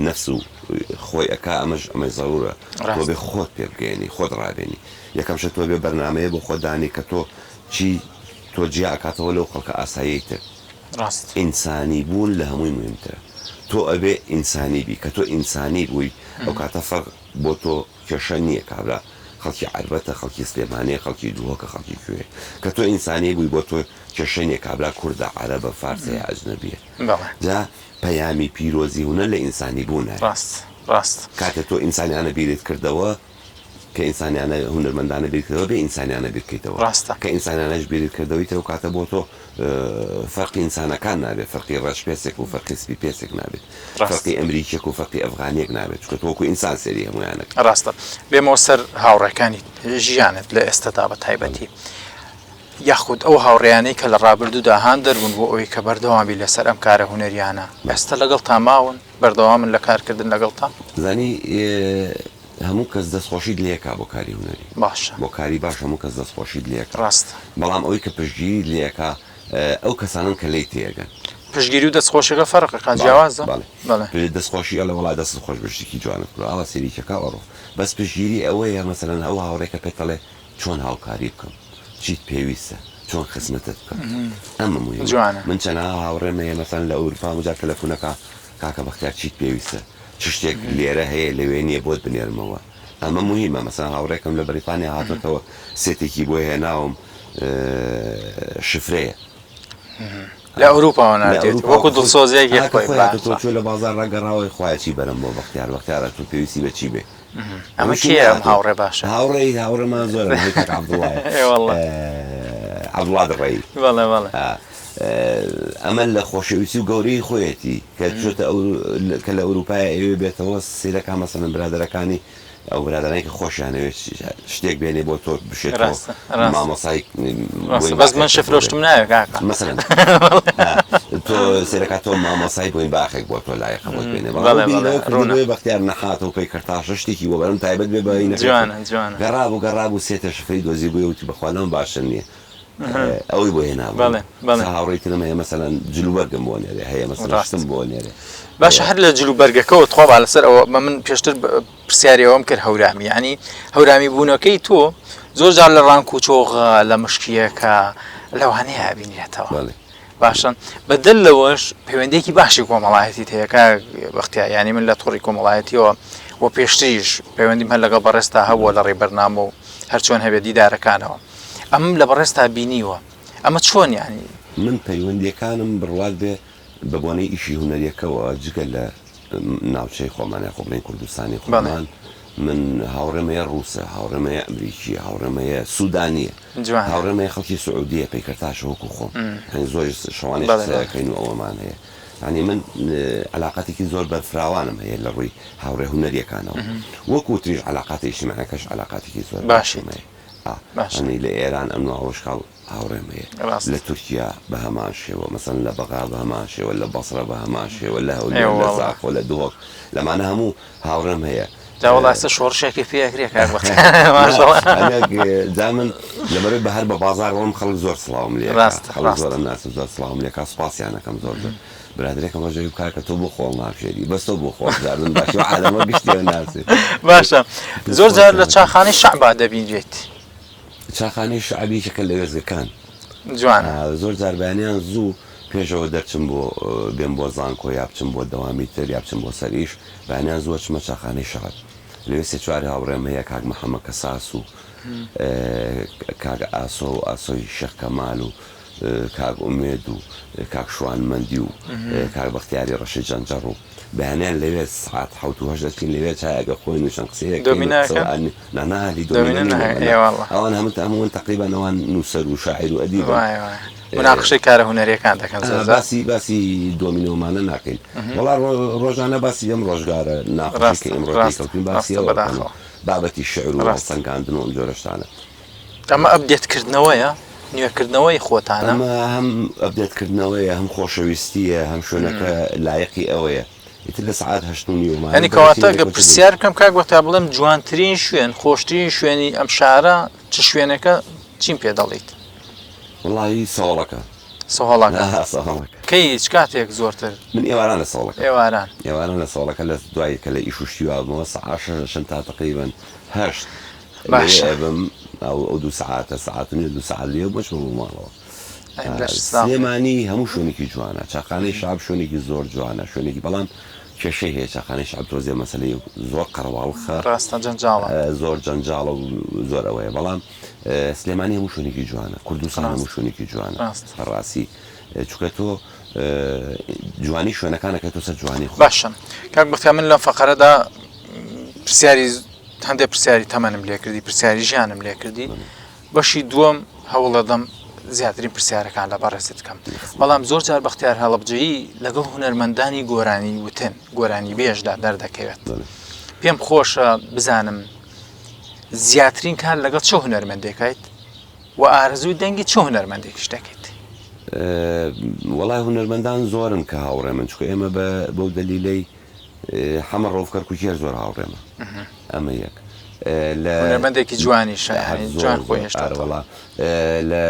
نەفس و خۆی ئەکا ئەمەش زەڕورە تۆ بێ خۆت پێ بگەێنی خۆت ڕابێنی یەکەم شە تۆ بێ بەرنامەیە بۆ خۆدانی کە تۆ چی تۆ جیا ئەکاتەوە لەو خەڵکە ئاساییتر ئینسانی بوون لە هەمووی مهمترە تۆ ئەبێ ئینسانی بی کە تۆ ئینسانی بووی ئەو کاتە فەرق بۆ تۆ کێشە نییە کابرا خەڵکی عربەتە خەڵکی سلێمانەیە خەڵکی دووەکە خەڵکی کوێ کە تۆ ئینسانی بووی بۆ تۆ کێشەنێ کابرا کووردە عەرەبە فارسەیە ئەجنەبیە جا پەیامی پیرۆزی هونەر لە ئینسانی بوونە ڕاست کاتە تۆ ئینسانیانە بیرت کردەوە کە ئینسانیانە هونەرمەندانە بیرکردەوە بێ ئینسانیانە بیرکەیتەوە کە ئینسانیانەش بیرت کردەوەی تەو کاتە بۆ تۆ فەرقی ئینسانەکان نابێت فەرقی ڕەش پێسێک و فەرقی سپی پێسێک نابێت فەرقی ئەمریکێک و فەرقی ئەفغانیەک نابێت چکە تۆکو ئینسان سێری هەمویانەکە ڕاستە بێمەوە سەر هاوڕێکانی ژیانت لە ئێستادا بە تایبەتی یاخود ئەو هاوڕێیانەی کە لە ڕابردوودا هاان دەربوون بۆ ئەوەی کە بەردەوامی لەسەر ئەم کارە هونەریانە ئێستا لەگەڵ تا ماون بەردەوامن لە کارکردن لەگەڵ تا زانی هەموو کەس دەستخۆشیت لێکا بۆ کاری هونەری باشە بۆ کاری باش هەموو کەس دەستخۆشیت لێک ڕاست بەڵام ئەوەی کە پشتگیری لێکا ئەو کەسانن کە لی تێگەن پشتگیری و دەستخۆشیەکە فەرقەکە جیاوازە دەستخۆشی ئەڵە وڵای دەست خۆش بشتێکی جوانت کرد ئاڵە سێریکەکە ئەڕۆ بەس پشتگیری ئەوەیە مەسەلەن ئەو هاوڕێکە پێتەڵێ چۆن هاوکاری بکەم چیت پێویستە چۆن خزمەتت بکەم ئەمە موهمە من چەند هاوڕێمەیە مەسەلەن لە ئەوروپا وجار تەلەفۆنەکە کاکە بەختیار چیت پێویستە چ شتێک لێرە هەیە لەوێ نییە بۆت بنێرمەوە ئەمە موهیمە مەسەلەن هاوڕێکم لە بەریتانیا هاتوێتەوە سێتێکی بۆ هێناوم شفرەیە لە ئەوروپاوە ناتێت وەکو دڵسۆزیەکی تۆ لە بازار ڕگەڕاوی خوایەتی بەرم بۆ بەختیار بەختیارە تو پێویستی بەچی بێ ئەمە کێ ئەم هاوڕێ باشە هاوڕێمان زۆر عەبدوڵڵا دڕێی ئەمە لە خۆشەویستی و گەورەی خۆیەتی کە لە ئەوروپای ئەوێ بێتەوە سیرەکە مەسەلەن برادەرەکانی ئەو برادرانی کە خۆشیانەوێت شتێک بێنێ بۆ تۆ بشێتەوە مامۆسای بەس من شفرۆشتم ناوێت کاکە مەسەلەن تۆ سێرەکە تۆ مامۆسای بووین باخێک بۆ تۆ لایەقە بۆت بێنێ بەڵێ بەختیار نەخاتەوە پێی کەرتاشە شتێکی بۆ بەرم تایبەت بێ بەینە گەڕابوو سێتە شفرەی دۆزی بووی وتی بەخوانەوە باشە نییە ئەوەی بۆ هێنابوو هاوڕێیترم هەیە مەسەلەن جلوبەرگم بۆ نێرێ هەیە مەسەلەن بۆ نێرێ باشە هەر لە جلوبەرگەکەەوە تخوا لەسەر ئەوە من پێشتر پرسیاری ئەوەم کرد هەورامی ینی هەورامی بوونەکەی تۆ زۆر جار لە ڕانک و چۆغە لە مشکیەکە لەوانەیە بینێتەوە باشن بەدل لەوەش پەیوەندێکی باشی کۆمەڵایەتی هەیەکە بەختیار ینی من لە تۆڕی کۆمەڵایەتیەوە بۆ پێشتریش پەیوەندیم هەر لەگەڵ بەڕێستا هەبووە لە ڕێبەرنامە و هەر چۆن هەبێت دیدارەکانەوە ئەم لە بەڕێستا بینیوە ئەمە چۆن ینی من پەیوەندیەکانم بڕوات بێ بەبوونەی ئیشی هونەریەکەەوە جگە لە ناوچەی خۆمانە خۆبڵین کوردستانی خۆمان من هاوڕێمەیە ڕووسە هاوڕێمەیە ئەمریکی هاوڕێمەیە سوودانیە هاوڕێمەیە خەڵکی سعودیە پەیکەرتاشە وەکو خۆم زۆر شەوانەکەین و ئەوەمان هەیە ینی من علااقاتێکی زۆر بەرفراوانم هەیە لە ڕووی هاوڕێ هونەریەکانەوە وەکو تریش علااقاتی ئیجتیماعیەکەش علااقاتێکی زۆر باشێمە ئەنی لە ئێران ئەم ڕۆژکاڵ هاوڕێم هەیە لە تورکیا بە هەمان شێوە مەسەن لە بەغا بە هەمان شێوە لە بەسرە بە هەمان شێوە لە هەولێر لە زاخۆ لە دۆک لەمانە هەموو هاوڕێم هەیە جاوەڵاستە شۆڕشێکی پێکرێ دا من لەبەرەوەی بە هەر بە بازار ڕۆم خەڵک زۆر سڵاوم لێ زۆر ناس زۆر سڵاوم لێکا سوپاسیانەکەم زۆر برادرێکم ڕۆژەوی بکار کە تۆ بۆ خۆڵ ناپشێری بەستۆ بۆ خۆشداردن باشی عالەمە گشتێ ناسی باشە زۆر جار لە چاخانەی شەعبا دەبینرێت چاخانەی شەعبیشەکە لە وێزەکان جوانە زۆر جار بەیانیان زوو پێشەوە دەرچم بۆ بێن بۆ زانکۆ یا بچم بۆ دەوامی تر یا بچم بۆ سەریش بەیانیان زۆر چمە چاخانەی شەعب لەوێ سێ چواری هاوڕێم هەیە کاک محەممەد کەساس و کاک ئاسۆ و ئاسۆی شێخ کەمال و کاک ئومێد و کاک شوانمەندی و کاک بەختیاری ڕەشی جەنجەڕ و بەیانیان لەوێ سعات حوت و هەش دەچین لەوێ چایەگە خۆی نوشن قسەیەک نانالی ئەوان هەمووان تقریبان ئەوان نووسەر و شاعیر و ئەدیب مناقشەی کارە هونەریەکان دەکەن باسی دۆمینۆمانە ناکەین وەڵا ڕۆژانە باسی ئەم ڕۆژگارە ناقشی کە ئێمڕۆ کەوتین باسی بابەتی شعر و ڕاستەنگاندن و ئەم جۆرەشتانە ئەمە ئەپدێتکردنەوەیە نوێکردنەوەی خۆتانە ئەمە هەم ئەپدێتکردنەوەیە هەم خۆشەویستیە هەم شوێنەکە لایەقی ئەوەیە ئیتر لە سعات هەشتونیومان ئەنی کەواتە گە پرسیار بکەم کاک وەتا بڵێم جوانترین شوێن خۆشترین شوێنی ئەم شارە چ شوێنەکە چیم پێ دەڵیت وڵی ساڵەکە سەهۆڵەکە کەی هیچ کاتێک زۆرتر من ئێواران لە ساڵەکە ئێواران لە ساڵەکە لە دوایی کە لە ئیشوشتی وابمەوە سەعاشن تا تقریبن هەشت باشم ئەو دو ساعتە ساعتنی دو ساعت لێ بۆچ ماڵەوە سلێمانی هەموو شوێنێکی جوانە چاخانەی شعب شوێنێکی زۆر جوانە شوێنێکی بەڵام کێشەی هەیە چاخانەی شعب تۆزێ مەسەلەی زۆر قەرەواڵخە ڕاستە جەنجاڵە زۆر جەنجاڵە و زۆر ئەوەیە بەڵام سلێمانی هەموو شوێنێکی جوانە کوردستان هەموو شوێنێکی جوانە ڕاستی چکە تۆ جوانی شوێنەکانەکە تۆ سەر جوانی خۆ باشە کاک بەختیار من لەم فەقەرەدا پرسیاری هەندێک پرسیاری تەمەنم لێ کردی پرسیاری ژیانم لێ کردی بەشی دووەم هەوڵ دەدەم زیاترین پرسیارەکان لە بەڕێزت بکەم بەڵام زۆر جار بەختیار هەڵەبجەیی لەگەڵ هونەرمەندانی گۆرانی وتن گۆرانی بێژدا دەردەکەوێت پێم خۆشە بزانم زیاترین کار لەگەڵ چه هونەرمەندێکیت و ئارزووی دەنگی چه هونەرمەندێکیش دەکەیت وەڵای هونەرمەندان زۆرن کە هاوڕێ من چکە ئێمە بەو دەلیلەی حەمە ڕۆڤکەر کوچێر زۆر هاوڕێمە ئەمە یەک هونەرمەندێکی جوانیشە جوان خۆی هێشتا لە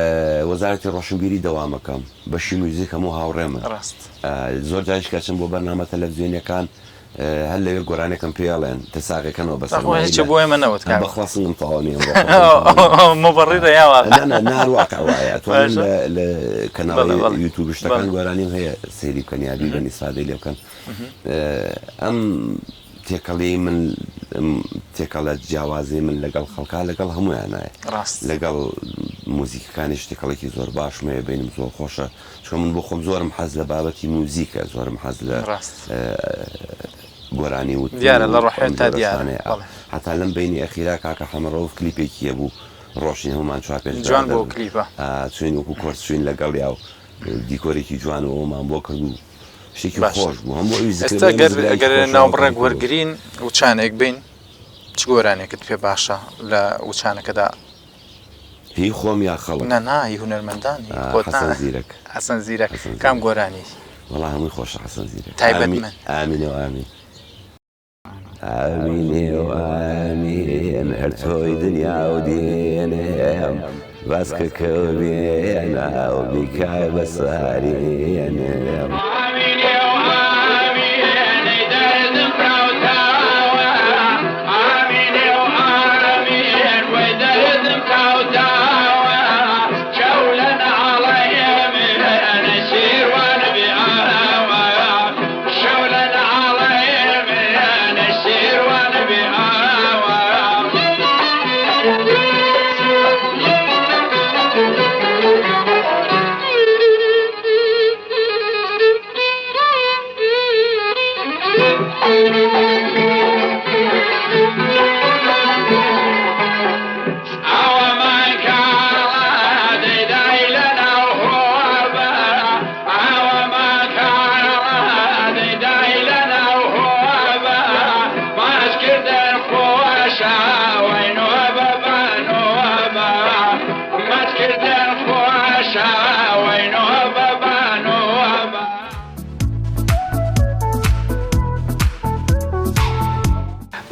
وەزارەتی ڕۆشنبیری دەوامەکەم بەشی موزیک هەموو هاوڕێمە زۆر جاریش کەچم بۆ بەرنامە تەلەڤیزیۆنیەکان هەر لەوێ گۆرانێکم پێڵێن تەساغەکەنەوە بەسەر بۆ ئێمە نەوت بەخواسنم تەواوی مەبڕیدە یاوە ناروواکە وایە توانن لە کەناڵی یوتیوب شتەکان گۆرانیم هەیە سەیری بکەن یادی بەن ئیسفادەی لێ بکەن ئەم تێکەڵی من تێکەڵە جیاوازی من لەگەڵ خەڵکا لەگەڵ هەمویانایە لەگەڵ موزیکەکانی شتێکەڵێکی زۆر باشمەیە بینم زۆر خۆشە چکە من بۆ خۆم زۆرم حەز لە بابەتی موزیکە زۆرم حەز لە گۆرانی و دیارە لە ڕۆحێن تا دیارە هەتا لەم بینی ئەخیرا کاکە حەمەڕۆف کلیپێکیە بوو ڕۆشنی هەمومان چوار پێش جوان بۆ کلیپە چوین وەکو کۆرس چوین لەگەڵ یا و دیکۆرێکی جوان و ئەومان بۆ کرد و شتێکی خۆش بوو هەموو ئێستا ئەگەر ناوبڕێک وەرگرین وچانێک بین چ گۆرانێکت پێ باشە لە وچانەکەدا هی خۆم یا خەڵک نەنای هونەرمەندانی حەسەن زیرەک کام گۆرانی وەڵا هەمووی خۆشە حەسەن زیرەک تایبەت من ئامینێ و ئامین ئامینێ و ئامین هەر تۆی دنیا و دێنێم باسکە کەو بێنە و بیکای بەسارێنێم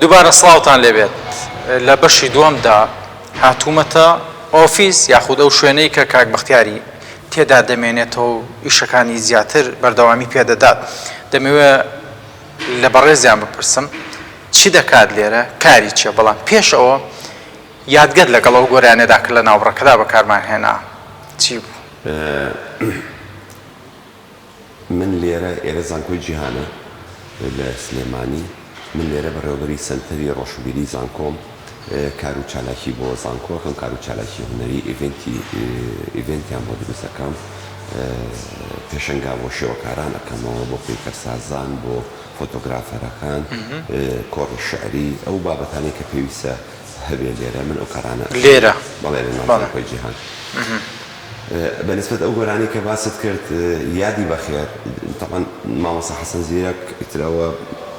دووبارە سڵاوتان لێبێت لە بەشی دووەمدا هاتوومەتە ئۆفیس یاخود ئەو شوێنەی کە کاک بەختیاری تێدا دەمێنێتەوە ئیشەکانی زیاتر بەردەوامی پێدەدات دەمەوێت لە بەڕێزیان بپرسم چی دەکات لێرە کاری چیە بەڵام پێشەوە یادگەر لەگەڵ ئەو گۆرانێدا کە لە ناوبڕەکەدا بەکارمان هێنا چی بوو؟ من لێرە ئێرە زانکۆی جیهانە لە سلێمانی من لێرە بەڕێوەبەری سنتەری ڕۆشنبیری زانکۆم کار و چالاکی بۆ زانکۆکەم کار و چالاکی هونەری ئیڤنتیان بۆ دروستەکەم پێشەنگا بۆ شێوەکاران ئەەکەمەوە بۆ پیکەرسازان بۆ فۆتۆگرافەرەکان کۆڕی شعری ئەو بابەتانی کە پێویستە هەبێ لێرە من ئەو کارانە لێرە بەڵێ لە ناوخۆی جیهان بەنسبەت ئەو گۆرانی کە باست کرد یادی بەخێر تەقەن مامۆستا حەسەن زیرەک ئیترەوە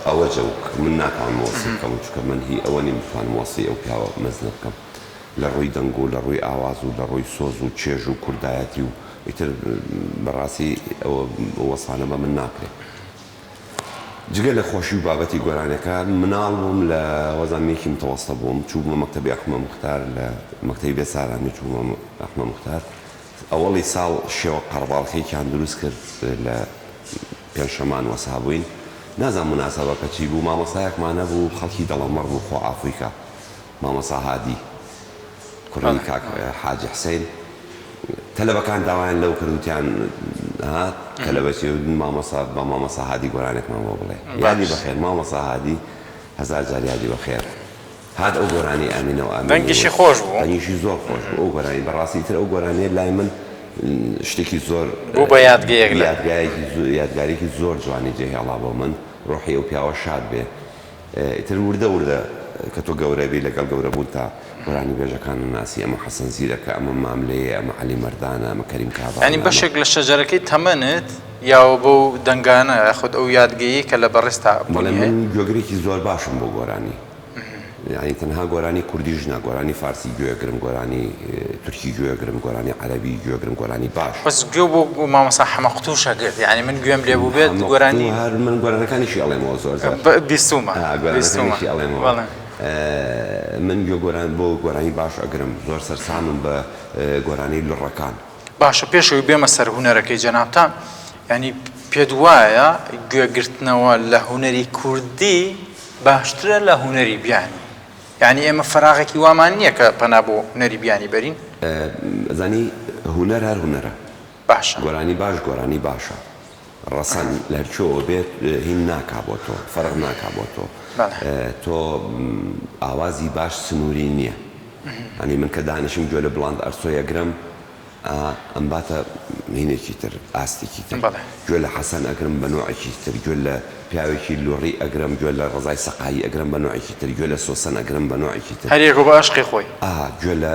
ئەوە جەوک من ناتوانم وەسی بکەم چونکە من هی ئەوە نمیتوانم وەسی ئەو پیاوە مەزنە بکەم لە ڕووی دەنگ و لە ڕووی ئاواز و لە ڕووی سۆز و چێژ و کوردایەتی و ئیتر بەڕاستی ئەوە وەسانە بە من ناکرێت جگە لە خۆشی و بابەتی گۆرانەکان مناڵ بووم لە وەزانێکی متەوەستە بووم چوو بوومە مەکتەبی ئەحمە موختار لە مەکتەبی بێسارانی چوومە ئەحمە موختار ئەوەڵی ساڵ شێوە قەرەباڵخێکیان دروست کرد لە پێنجشەمان وەسا بووین نازان مناسەبەکە چی بوو مامۆستایەکمانە بوو خەڵکی دەڵەمەڕ بوو خۆ ئافریقا مامۆستا هادی کوڕی کاک حاجی حسین تەلەبەکان داوایان لەو کردوتیان کە لە بەچێ مامۆستا بە مامۆستا هادی گۆرانێکمان بۆ بڵێ یادی بەخێر مامۆستا هادی هەزار جار یادی بەخێر هات ئەو گۆرانی ئەمینەوە دەنگیشی خۆش بوو دەنگیشی زۆر خۆش بوو ئەو گۆرانی بەڕاستی تر ئەو گۆرانیە لای من شتێکی زۆر بوو بە یادگەیەک یادگارێکی زۆر جوانی جێهێڵا بۆ من ڕۆحی ئەو پیاوە شاد بێ ئیتر وردە وردە کە تۆ گەورە بی لەگەڵ گەورە بوون تا گۆرانی بێژەکان ناسی ئەمە حەسەن زیرەکە ئەمە ماملەیە ئەمە عەلی مەردانە ئەمە کەریم کاڤانە ینی بەشێک لە شەجەرەکەی تەمەنت یاوە بۆ دەنگانە یاخود ئەو یادگەیی کە لە بەڕێستا بەڵێ من گوێگرێکی زۆر باشم بۆ گۆرانی یعنی تەنها گۆرانی کوردیش نا گۆرانی فارسی گوێگرم گۆرانی تورکی گوێگرم گۆرانی عەرەبی گوێگرم گۆرانی باش بەس گوێ بۆ مامۆستا حەمەقتووشە گرت یعنی من گوێم لێ بوو بێت گۆرانی هەر من گۆرانەکانیشی ئەڵێمەوە زۆر بیستومە گۆرانەکانیشی ئەڵێمەوە من گۆران بۆ گۆرانی باش ئەگرم زۆر سەرسامم بە گۆرانی لوڕەکان باشە پێشەوەی بێمە سەر هونەرەکەی جەنابتان ینی پێت وایە گوێگرتنەوە لە هونەری کوردی باشترە لە هونەری بیانی یعنی ئێمە فراغێکی وامان نییە کە پەنا بۆ هونەری بیانی بەرین زانی هونەر هەر هونەرە باشە گۆرانی باش گۆرانی باشە ڕەسەن لە هەرچۆوە بێت هین ناکا بۆ تۆ فەرق ناکا بۆ تۆ تۆ ئاوازی باش سنووری نییە ئەنی من کە دانیشم گوێ لە بڵاند ئەرسۆیەگرم ئەم باتە هینێکی تر ئاستێکی تر گوێ لە حەسەن ئەگرم بە نوعێکی تر گوێ لە پیاوێکی لۆڕی ئەگرم گوێ لە ڕزای سەقایی ئەگرم بە نوعێکی تر گوێ لە سۆسەن ئەگرم بە نوعێکی تر هەرێکۆ بە عشقی خۆی گوێ لە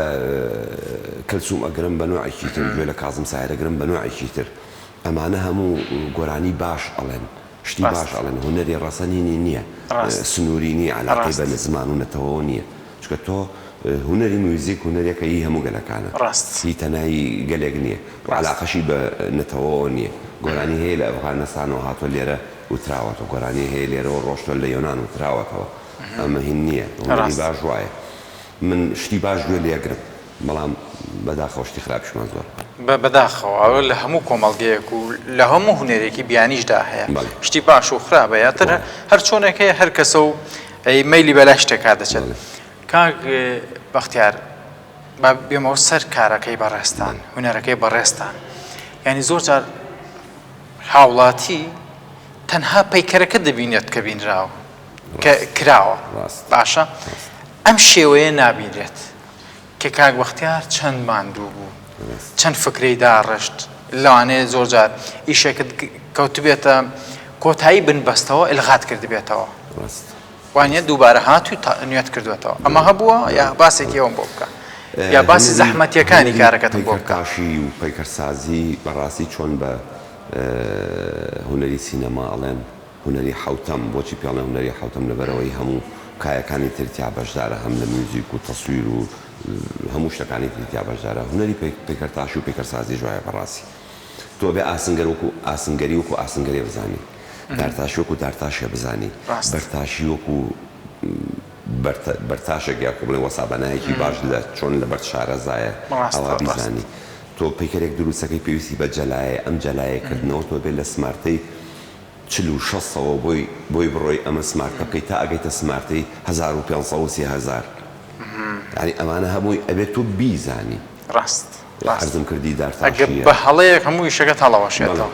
کەلسوم ئەگرم بە نوعێکی تر گوێ لە کازم سایر ئەگرم بە نوعێکی تر ئەمانە هەموو گۆرانی باش ئەڵێن شتی باش ئەڵێن هونەری ڕەسەنینی نییە سنووری نییە علاقەی بە زمان و نەتەوە نییە چکە تۆ هونەری موزیک هونەرێکە هی هەموو گەلەکانە هی تەنایی گەلێک نییە و علاقەشی بە نەتەوە نییە گۆرانی هەیە لە ئەفغانستانەوە هاتۆ لێرە وتراوەتەوە گۆرانی هەیە لێرەوە ڕۆشتۆ لە یۆنان وتراوەتەوە ئەمە هین نییە هونەری باش وایە من شتی باش گوێ لێگرم بەڵام بەداخەوە شتی خراپشمان زۆر بەداخەوە لە هەموو کۆمەڵگەیەک و لە هەموو هونەرێکی بیانیشدا هەیە شتی باش و خراپە تر هەر چۆنێک هەیە هەر کەسە و مەیلی بەلای شتێکا دەچێت کاک بەختیار با بێمەوە سەر کارەکەی بەڕێستان هونەرەکەی بەڕێستان ینی زۆر جار هاوڵاتی تەنها پەیکەرەکە دەبینێت کە بینراوە کە کراوە باشە ئەم شێوەیە نابینرێت کە کاک بەختیار چەند ماندوو بوو چەند فکرەی داڕشت لەوانەیە زۆر جار ئیشێکت کەوت بێتە کۆتایی بنبەستەوە ئلغات کرد بێتەوە وانە دووبارە هاتووی نوێت کردوێتەوە ئەمە هەبووە یا باسێکی ئەوم بۆ بکە یا باسی زەحمەتیەکانی کارەکەتم بۆ بکە کاشی و پەیکەرسازی بەڕاستی چۆن بە هونەری سینەما ئەڵێن هونەری حوتەم بۆچی پێڵێ هونەری حوتەم لەبەرەوەی هەموو کایەکانی ترتیا بەشدارە هەم لە میوزیک و تەسویر و هەموو شتەکانی ترتیا بەشدارە هونەری پەیکەرتاشی و پەیکەرسازی جوایە بەڕاستی تۆ بێ ئاسنگەر وەکو ئاسنگەری وەکو ئاسنگەری بزانی دارتاشی وەکو دارتاشە بزانی بەرتاشی وەکو بەرتاشێک یا بڵێ وەسابانایەکی باش لە چۆن لە بەر شارەزایە ئەوە بیزانی تۆ پیکەرێک دروستەکەی پێویستی بە جەلایە ئەم جەلایەکردنەوە تۆ بێت لە سمارتەی 46ەوە بۆی بڕۆی ئەمە سمارتە بکەیت تا ئەگەیتە سمارتەی 1500 ینی ئەمانە هەمووی ئەبێت تۆ بیزانی ڕاست عەرزم کردی دارتاشیە بە هەڵەیەک هەمووی شەکەت هەڵەوەشێتەوە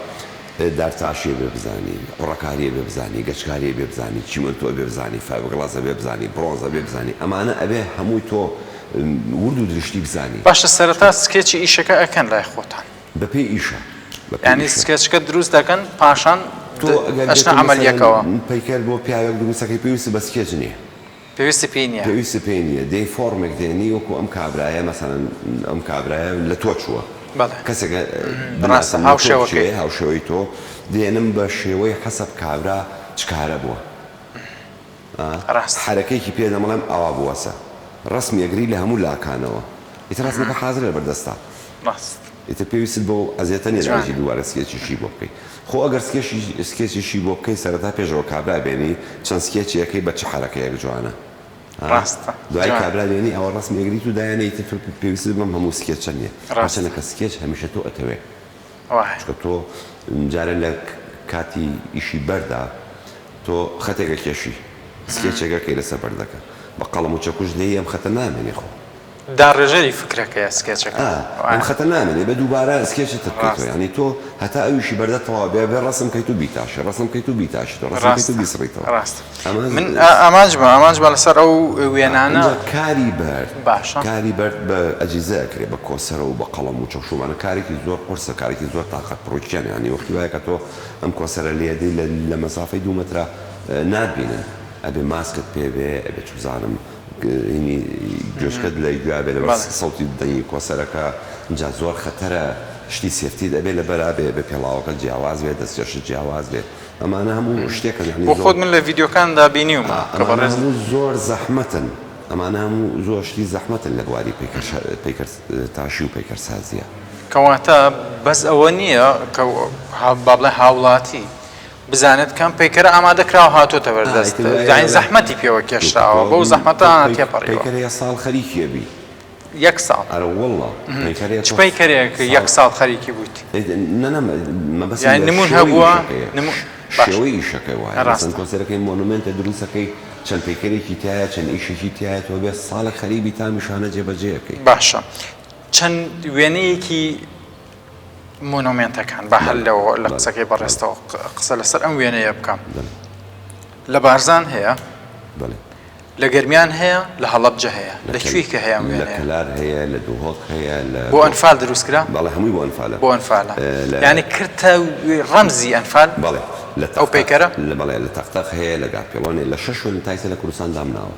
دارتاشیە بێ بزانی ڕۆڕەکاریە بێ بزانی گەشتکاریە بێ بزانی چیمەنتۆ بێ بزانی فایبرگڵازە بێ بزانی برۆنزە بێ بزانی ئەمانە ئەبێ هەمووی تۆ ورد و درشتی بزانی باشە سەرەتا سکێچی ئیشەکە ئەکەن لای خۆتان بەپێی ئیشە ینی سکێچەکە دروست دەکەن پاشان ئەچنە عەمەلیەکەوە پەیکەر بۆ پیاوێک دروستەکەی پێویستی بە سکێچ نییە پێویستی پێی نییە پێویستی پێی نییە دەی فۆرمێک دێنی وەکو ئەم کابرایە مەسەڵەن ئەم کابرایە لە تۆ چووە کەسێک هاوشێوەی تۆ دێنم بە شێوەی حەسەب کابرا چکارە بووە حرەکەیکی پێ دەمەڵێم ئاوا بووەسە ڕسمی ئەگری لە هەموو لاکانەوە ئیتر ڕسمەکە حازرە بەردەستا ئیتر پێویست بۆ ئەزیێتە نێژی دووارە سکێچیشی بۆ بکەیت خۆ ئەگەر سکێچیشی بۆ بکەی سەرەتا پێشەوە کابرا بێنی چەند سکێچیەکەی بە چ حرەکەیەک جوانە دوای کابرا بێنی ئەوە ڕسمی ئەگریت و دایانە ئیتر پێویست بم هەموو سکێچ نییە ڕاستەنەکە سکێچ هەمیشە تۆ ئەتەوێ چکە تۆ جارە لە کاتی ئیشی بەردا تۆ خەتێکە کێشی سکێچێکەکەی لەسەر بەردەکە بە قەڵەم و چەکوش لێی ئەم خەتە نامێنێ خۆ داڕێژەری فکرەکەیە سکێچەکە ئەم خەتە نامێنێ بە دووبارە سکێچت بکەیتەوە ینی تۆ هەتا ئەویشی بەردەتەوە بێ ڕسم کەیت و بیتاشە ڕسم کەیت و بیتاشی تۆ ڕسم کەیت و بیسڕیتەوە من ئامانجمە لەسەر ئەو وێنانە کاری بەرد بە ئەجیزە ئەکرێ بە کۆسەرە و بە قەڵەم و چەوشومانە کارێکی زۆر قورسە کارێکی زۆر تاقەت پڕۆکیان ینی وەختی وایە کە تۆ ئەم کۆسەرە لێدەی لە مەسافەی 2 مەترە نابینن ئەبێ ماسکت پێ بێ ئەبێ چوزانم گوێشکت لە گوابێ لە سەوتی دەنگی کۆسەرەکە جا زۆر خەتەرە شتی سێفتی دەبێت لە بەرابێ بە پێڵاوەکە جیاواز بێت دەستێش جیاواز بێت ئەمانە هەموو شتێکە بۆ خۆت من لە ڤیددیۆکاندا بینیومە کە بەڕێز زۆر زەحمەتن ئەمانە هەموو زۆر شتی زەحمەتن لە بواری پەیکەر تاشی و پەیکەر سازیە کەواتە بەس ئەوە نییە کە با بڵێ هاوڵاتی بزانێت کەم پەیکەرە ئامادەکراوە هاتۆتە بەردەست یعنی زەحمەتی پێوە کێشراوە بەو زەحمەتە تێپەڕیوە پەیکەرە یە ساڵ خەریکیە بی 1 ساڵ ئەرە وەڵڵا چ پەیکەرێک 1 ساڵ خەریکی بوویت مەبەست نمون هەبووە شێوەی ئیشەکەی وایە مەسەڵەن کۆسەرەکەی مۆنومنتە دروستەکەی چەند پەیکەرێکی تایە چەند ئیشێکی تایە تۆ بێت ساڵە خەریبی تا میشانە جێبەجێەکەی باشە چەند وێنەیەکی مۆنومنتەکان بە هەر لە قسەکەی بەڕێستەوە قسە لەسەر ئەم وێنەیە بکەم لە بارزان هەیە لە گەرمیان هەیە لە هەڵەبجە هەیە لەکوێی کە هەیە لە کەلار هەیە لە دووهۆک هەیە بۆ ئەنفال دروستکرا بەڵێ هەمووی بۆ ئەنفالە بۆ ئەنفالە یعنی کردتە ڕەمزی ئەنفال ئەو پەیکەرە بەڵێ لە تەختەق هەیە لە گاپێڵۆنێ لە 6 لە تایسە لە کوردستان دامناوە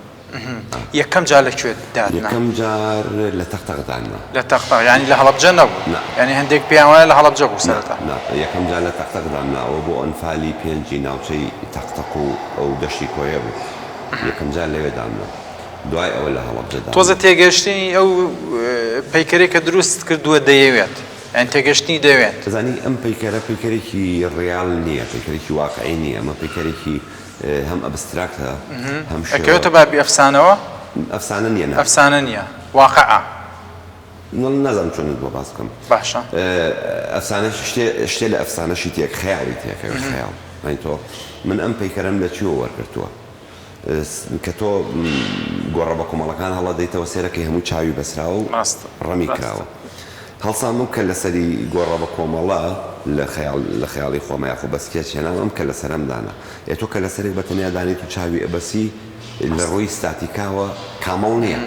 یەکەم جار لەکوێ دادنا یەکەم جار لە تەختەق دانا لە تەختەق ینی لە هەڵەبجە نەبوو ینی هەندێک پێیان وایە لە هەڵەبجە بوو سەرەتا یەکەم جار لە تەختەق دامناوە بۆ ئەنفالی پێنجی ناوچەی تەختەق و ئەو دەشتی کۆیە بوو یەکەم جار لەوێ دامنا دوای ئەوە لە هەڵەبجەدا تۆزە تێگەشتنی ئەو پەیکەرێک کە دروست کردووە دەیەوێت یان تێگەشتنی دەوێت زانی ئەم پەیکەرە پەیکەرێکی ڕێال نییە پەیکەرێکی واقعی نییە ئەمە پەیکەرێکی هەم ئەبستراکتە هەم ئەکەوێتە بابی ئەفسانەوە ئەفسانە نییە ئەفسانە نییە واقعە نازانم چۆنت بۆ باس بکەم باشە ئەفسانە شتێ لە ئەفسانەشی تێک خەیاڵی تێکەوێت خەیاڵ تۆ من ئەم پەیکەرەم لە چیوە وەرگرتووە کە تۆ گۆڕە بە کۆمەڵەکان هەڵە دەیتەوە سێرەکەی هەموو چاوی بەسراوە و ڕەمی کراوە هەڵسامم کە لەسەری گۆڕە بە کۆمەڵە لە خەیاڵی خۆمە یاخۆ بەسکێچ هێنام ئەم کە لەسەرمدانە تۆ کە لەسەرێک بەتەنیا دانیت و چاوی ئەبەسی لە ڕۆی ستاتیکاوە کامەڵ نییە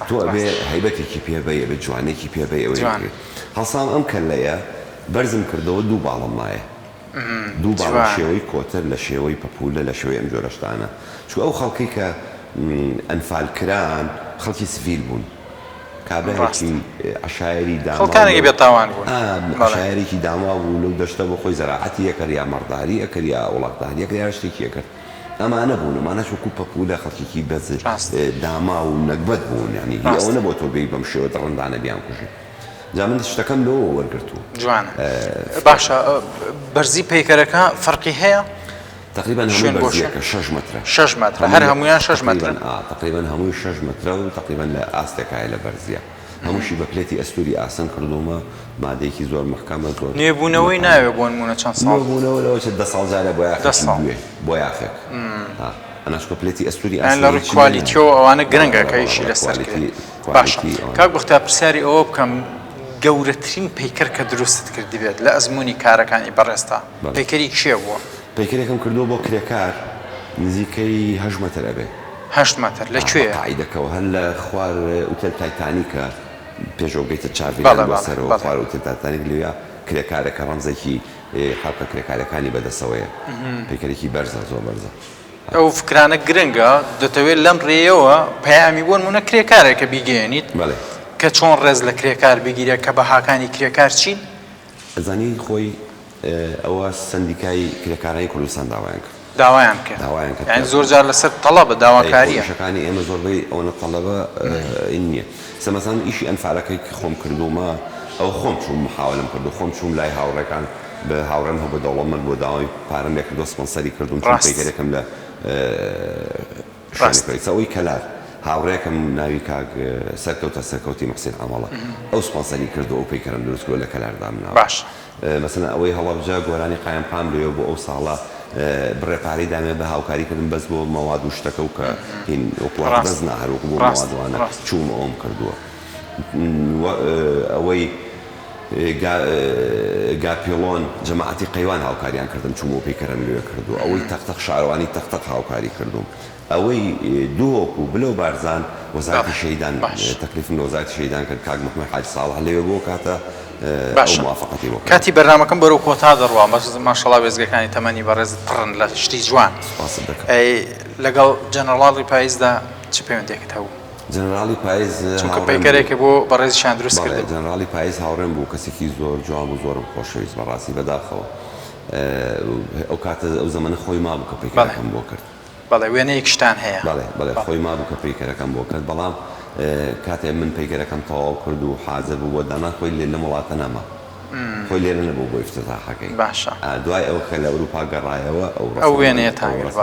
تۆ ئەبێ هەیبەتێکی پێبەیە بە جوانێکی پێبەی ئەوەی هەڵسام ئەم کەلەیە بەرزم کردەوە دوو باڵم مایە دوو باڵ شێوەی کۆتر لە شێوەی پەپولە لە شێوەی ئەم جۆرەشتانە چوو ئەو خەڵکی کە ئەنفالکران خەڵکی سڤیل بوون کابراایکی عشایری خەڵکانێکی بێتاوان بوون عشایرێکی داوا بوو لەو دەشتە بۆ خۆی زەراعەتی یەکرد یا مەڕداری ئەکرد یا وڵاتداری یەکرد یا شتێکی یەکرد ئەمانە بوون ئەمانەش وەکو پەپولە خەڵکێکی بەز داما و نەکبەت بوون ینی ئەوە نەبووە تۆ بێی بەم شێوە ڕەندانە بیان کوژی جا من شتەکەم لەوە وەرگرتووە جوانە باشە بەرزی پەیکەرەکە فەرقی هەیە تقريبا هم برزيك 6 متر 6 متر هر هميان 6 متر تقريبا هم 6 متر وتقريبا لا استك على برزيا همشي ببليتي استوري احسن كردوما ما ديكي زور محكمه زور نيبونوي ناوي بون مونه چند سال نيبونوي لو شد سال زاره بويا اخك انا شكو بليتي استوري احسن يعني لو كواليتي او انا جرنگا كايشي لسر باش كاك بختار برساري او بكم گەورەترین پەیکەر کە دروست کردی بێت لە ئەزمموی کارەکانی بەڕێستا پەیکەری کێ بووە؟ پەیکەرێکم کردو بۆ کرێکار نزیکەی 8 متر ئەبێ 8 متر لەکوێیە؟ قاعدەکەەوە هەر لە خوار ئوتێل تایتانیکە پێشەوە گەیتە چاویلان بەسەرەوە خوار ئوتێل تایتانیک لێوە کرێکارێکە ڕەمزێکی خەڵکە کرێکارەکانی بەدەستەوەیە پەیکەرێکی بەرزە زۆر بەرزە ئەو فکرانە گرنگە دەتەوێت لەم ڕێیەوە پەیامی بۆ نمونە کرێکارێکە بیگەێنیت کە چۆن ڕێز لە کرێکار بگیرێت کە بەهاکانی کرێکار چین؟ ئەزانی خۆی ئەوە سندیکای کرێکارانی کوردستان داوایان کرد یعنی زۆر جار لەسەر تەڵەبە داواکاریە شەکانی ئێمە زۆربەی ئەوەنە تەڵەبە نییە سەمەسان ئیشی ئەنفارەکەی خۆم کردومە ئەو خۆم چوم محاولم کردو خۆم چوم لای هاوڕێکان بە هاوڕێم هەبوو بە دەوڵەمەند بۆ داوای پارەم لێ کردو سپۆنسەری کردوم چون پەیکەرێکم لە شوێنەکەی کەلار هاوڕێکم ناوی کاک سەرکەوتی مەحسین عەمەڵە ئەو سپۆنسەری کردو ئەو پەیکەرم دروست کرد لە کەلاردا مناوە باش مەسەڵەن ئەوەی هەڵەبجە گۆرانی قایمقام لێوە بۆ ئەو ساڵە بڕێپارەی دامێ بە هاوکاریکردن بەس بۆ مەواد و شتەکە و کە هین وەکوڵ بەس ناهەروەکو بۆ مەوادوانە چووم ئەوم کردووە ئەوەی گاپیڵۆن جەماعەتی قەیوان هاوکاریان کردم چووم و پەیکەرم لێوە کردو ئەوەی تەختەق شارەوانی تەختەق هاوکاری کردوم ئەوەی دووەکو بلەو بارزان وەزارەتی شەیدان تەکلیفم لە وەزارەتی شەیدان کرد کاک محمەد حاج ساڵح لێوە بۆ کاتە موافقەتی بۆ کاتی بەرنامەکەم بەرەو کۆتا دەڕوا ماشەڵا وێزگەکانی تەمەنی بەڕێزت پڕن لە شتی جوان لەگەڵ جەنەڕاڵی پاییزدا چ پەیوەندێکت هەبوو؟ جەنەراڵی پاییز چونکە پەیکەرێکی بۆ بەڕێزیشان دروست کرد جەنەراڵی پاییز هاوڕێم بوو کەسێکی زۆر جوان و زۆرم خۆشەویست بەڕاستی بەداخەوە ئەو کاتە ئەو زەمانە خۆی مابوو کە پەیکەرەکەم بۆ کرد بەڵێ وێنەیەک شتان هەیە بەڵێ خۆی مابوو کە پەیکەرەکەم بۆ کرد بەڵام کاتێ من پەیکەرەکەم تەواو کرد و حاضر بوو بۆ دانا خۆی لێ لە وڵاتە نەما خۆی لێرە نەبوو بۆ ئیفتتاحەکەی باشە دوای ئەو کە لە ئەوروپا گەڕایەوە ئەو وێنەیە تاگرت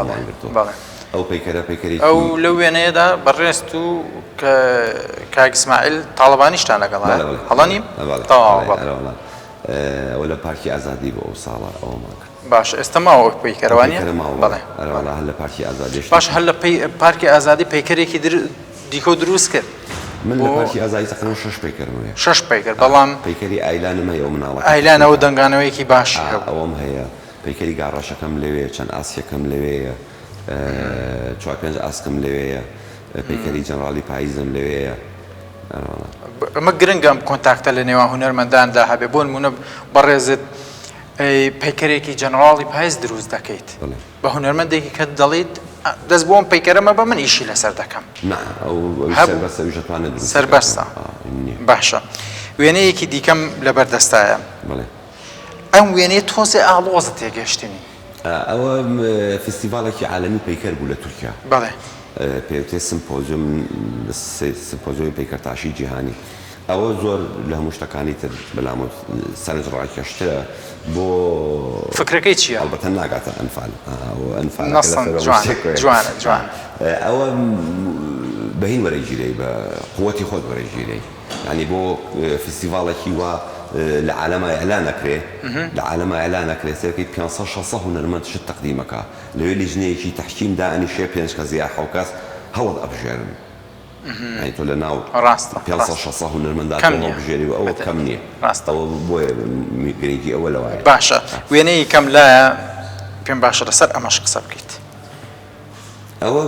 ئەو پەیکەرێکی ئەو لەو وێنەیەدا بەڕێست و کە کاک ئیسماعیل تاڵەبانیشتان لەگەڵ هەڵەنیم ئەوە لە پارکی ئازادی بۆ ئەو ساڵە ئەومان کرد باش ئێستا ماوە پەیکەرەوانیە هەر لە پارکی ئازادی باش هەر لە پارکی ئازادی پەیکەرێکی دیکە دروست کرد من لە پارکی ئازادی تقریبا 6 پەیکەرم هەیە 6 پەیکەر بەڵام پەیکەری ئایلانم هەیە و مناڵەکە ئایلانەوە دەنگانەوەیەکی باش ئەوەم هەیە پەیکەری گاڕەشەکەم لەوەیە چەند ئاسیەکەم لەوەیە 4-5 ئاسکم لەوەیە پەیکەری جەنەراڵی پاییزم لەوەیە ئەمە گرنگە کۆنتاکتە لە نێوان هونەرمەنداندا هەبێ بۆ نمونە بەڕێزت پەیکەرێکی جەنەراڵی پاییز دروست دەکەیت بە هونەرمەندێکی کە دەڵێیت دەست بۆم پەیکەرەمە بە من ئیشی لەسەر دەکەم سەربەستە باشە وێنەیەکی دیکەم لەبەردەستایە ئەم وێنەیە تۆزێ ئاڵۆزە تێگەشتنی ئەوە فستیڤالێکی عالەمی پەیکەر بوو لە تورکیا بەڵێ پێوتێ سمپۆزیۆمی پەیکەرتاشی جیهانی ئەوە زۆر لە هەموو شتەکانی تر بەلام سەرنجڕاکێشترە بۆ فکرەکەی چییە؟ ئەلبەتە ناگاتە ئەنفال جوانە ئەوە بەهین وەرەگیرەی بە قووەتی خۆت وەرەگیرەی ینی بۆ فستیڤالێکی وا لە عالەما ئێعلان نەکرێ لە عالەما ئێعلان نەکرێت سەرەکەی 500-600 هونەرمەند شت تەقدیمەکە لەوێ لیژنەیەکی تەحکیمدا ئەنیشێ 5 کەس یا 7 کەس هەوڵ ئەبژێرن یعنی تۆ لە ناو 500-600 هونەرمەندا هەڵبژێری و ئەوە کەم نییە ئەوە بۆیە گرنگی ئەوە لەوایە باشە وێنەی کەم لایە پێم باشە لەسەر ئەمەش قسە بکەیت ئەوە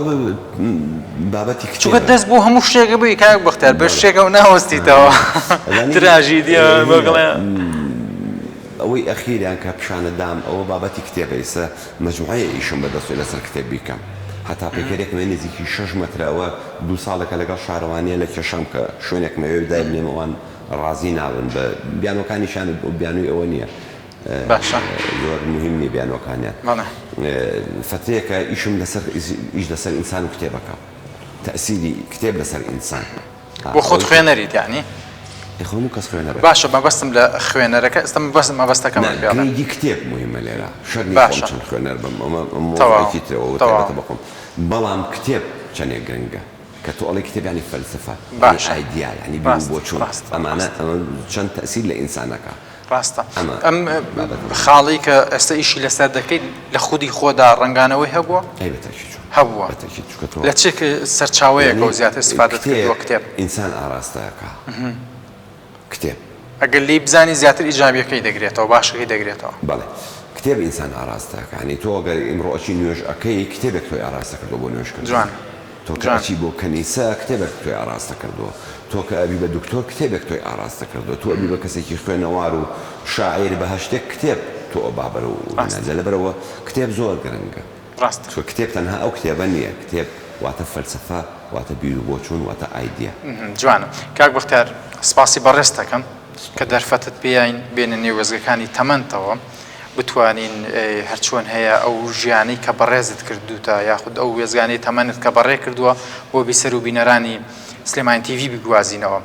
بابەتی چونکە دەست بۆ هەموو شتێکە بووی کاک بەختیار بە شتێکە و ناوەستیتەوە تراژیدیە بەگڵێ ئەوەی ئەخیریان کە پیشانەدام ئەوە بابەتی کتێبەیسە مەجموعەیە ئیشم بەدەستۆی لەسەر کتێب بیکەم هەتا پێکەرێکمە نزیکی 6 مترەوە 2 ساڵەکە لەگەڵ شارەوانیە لە کێشەم کە شوێنێکمەوێ بدای بنێمەوان ڕازی ناون بە بیانەکانیشان بیانووی ئەوە نییە زۆر مهم نیە بیانەکانیان فترەیەکە ئیشم ئیش لەسەر ئینسان و کتێبەکە تەئسیری کتێب لەسەر ئینسان بۆ خۆت خوێنەریت یعنی هەموو کەس خوێنەرە باشە مەبەستم لە خوێنەرەکە ئێستا مەبەستەکەمان پێڵێ گرنگی کتێب مهمە لێرە شەرنی خۆم چەند خوێنەر بم ئەمەکی ترەوە تایبەتە بخۆم بەڵام کتێب چەندێک گرنگە کە تۆ ئەڵێ کتێبیانی فەلسفە ئایدیا ینی بیر بۆ چوون ئەمانە چەند تەئسیر لە ئینسانەکە ڕاستە ئەم خاڵی کە ئێستا ئیشی لەسەر دەکەیت لە خودی خۆدا ڕنگانەوەی هەبووە هەبووە لە چێک سەرچاوەیەکە و زیاتر استفادەت کردووە کتێب ئینسان ئاراستەکە کتێب ئەگەر لی بزانی زیاتر ئیجابیەکەی دەگرێتەوە باشەکەی دەگرێتەوە بەڵێ کتێب ئینسان ئاراستەکە ینی تۆ ئەگەر ئیمڕۆچی نوێژ ئەەکەی کتێبێک تۆی ئاراستە کردو بۆ نوێژکردن جوان تۆ کەچی بۆ کەنیسە کتێبێک تۆی ئاراستە کردووە تۆ کە ئەبی بە دکتۆر کتێبێک تۆی ئاراستە کردو تۆ ئەبی بە کەسێکی خوێنەوار و شاعیر بە هەشتێک کتێب تۆ بابەر و نەجە لەبەرەوە کتێب زۆر گرنگە تۆ کتێب تەنها ئەو کتێبە نییە کتێب واتە فەلسفە واتە بیر و بۆچوون واتە ئایدیا جوانە کاک بەختیار سپاسی بەڕێز دەکەم کە دەرفەتت بێین بێنە نێوەزگەکانی تەمەنتەوە بتوانین هەرچۆن هەیە ئەو ژیانی کە بەڕێزت کردوتە یاخود ئەو وێزگانی تەمەنت کە بەڕێ کردووە بۆ بیسەر و بینەرانی سلێمانی تیڤی بگوازینەوە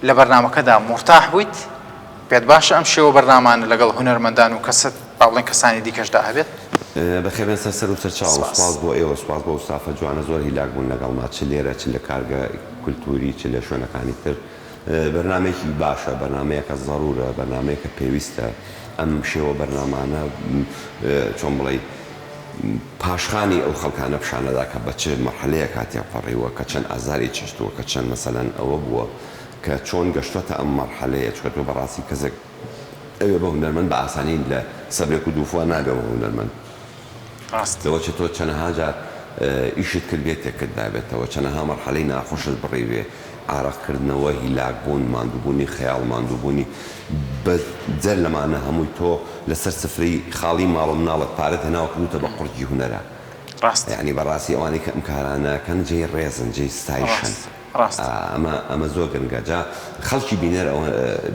لە بەرنامەکەدا مرتاح بوویت پێت باشە ئەم شێوە بەرنامانە لەگەڵ هونەرمەندان و کەسەت باڵێن کەسانی دیکەشدا هەبێت بەخێبێن سەر و سەرچاو سپاس بۆ ئێوە سپاس بۆ ئوستافە جوانە زۆر هیلاک بوون لەگەڵما چ لێرە چ لە کارگە کولتوری چ لە شوێنەکانی تر بەرنمێکی باشە بەرنمەیەکە ضرورە بەرنمەیەکە پێویستە ئەم شێوە بەرنامانە چۆن بڵێ پاشخانی ئەو خەڵکانە پیشانەدا کە بە چ مەرحەلەیە کاتیا پەڕیوە کە چەند ئازاری چشتووە کە چەند مەسەلەن ئەوە بووە کە چۆن گەشتوتە ئەم مەرحەلەیە چکە تۆ بەڕاستی کەسێک ئەوێ بە هونەرمەند بە ئاسانی لە سەبرێک و دووفوە نابێ بە هونەرمەند لەوە چ تۆ چەندەها جار ئیشت کرد بێتێکت دابێتەوە چەندەها مەرحەلەی ناخۆشت بڕیوێ ئاڕاقکردنەوە هیلاکبوون ماندووبوونی خەیاڵ ماندووبوونی بەجەر لەمانە هەمووی تۆ لەسەر سفری خاڵی ماڵ و مناڵت پارەت هێناوە کردوتە بە قورجی هونەرە یعنی بەڕاستی ئەوانەی کە ئەم کارانەکەن جێی ڕێزن جێی ستایشن ئەمە زۆر گرنگە جا خەڵکی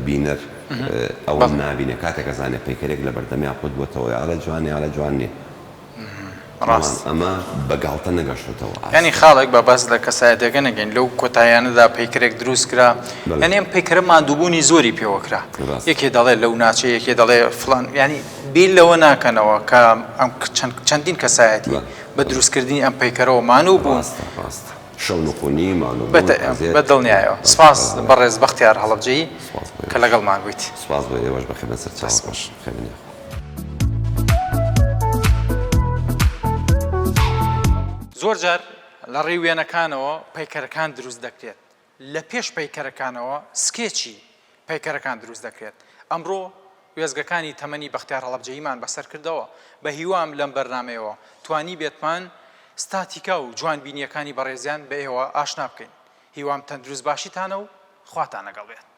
بینەر ئەوە نابینێ کاتێکە زانێ پەیکەرێک لە بەردەمیان خۆت بووەتەوە ئاڵە جوانێ ئاڵە جوان نیە ئەمە بەگاڵتە نەگەشتەوە ینی خاڵێک بە بەس لە کەسایەتەکە نەگەین لەو کۆتاییانەدا پەیکەرێک دروست کرا یعنی ئەم پەیکەرە ماندووبوونی زۆری پێوەکرا یەکێ دەڵێ لەو ناچێ یەکێ دەڵێ فڵان ینی بیل لەوە ناکەنەوە کە ئەم چەندین کەسایەتی بە دروستکردنی ئەم پەیکەرەوە مانوو بوون شەو نقونی بە دڵنیایەوە سپاس بەڕێز بەختیار هەڵەبجەیی کە لەگەڵمان بوویت سپاس بۆ ئێوەش بەخێبن سەرچاو خێبنێ زۆر جار لە ڕێی وێنەکانەوە پەیکەرەکان دروست دەکرێت لە پێش پەیکەرەکانەوە سکێچی پەیکەرەکان دروست دەکرێت ئەمڕۆ وێزگەکانی تەمەنی بەختیار هەڵەبجەییمان بەسەر کردەوە بە هیوام لەم بەرنامەیەوە توانی بێتمان ستاتیکا و جوان بینیەکانی بەڕێزیان بە ئێوە ئاشنا بکەین هیوام تەندروست باشیتانە و خواتان لەگەڵ بێت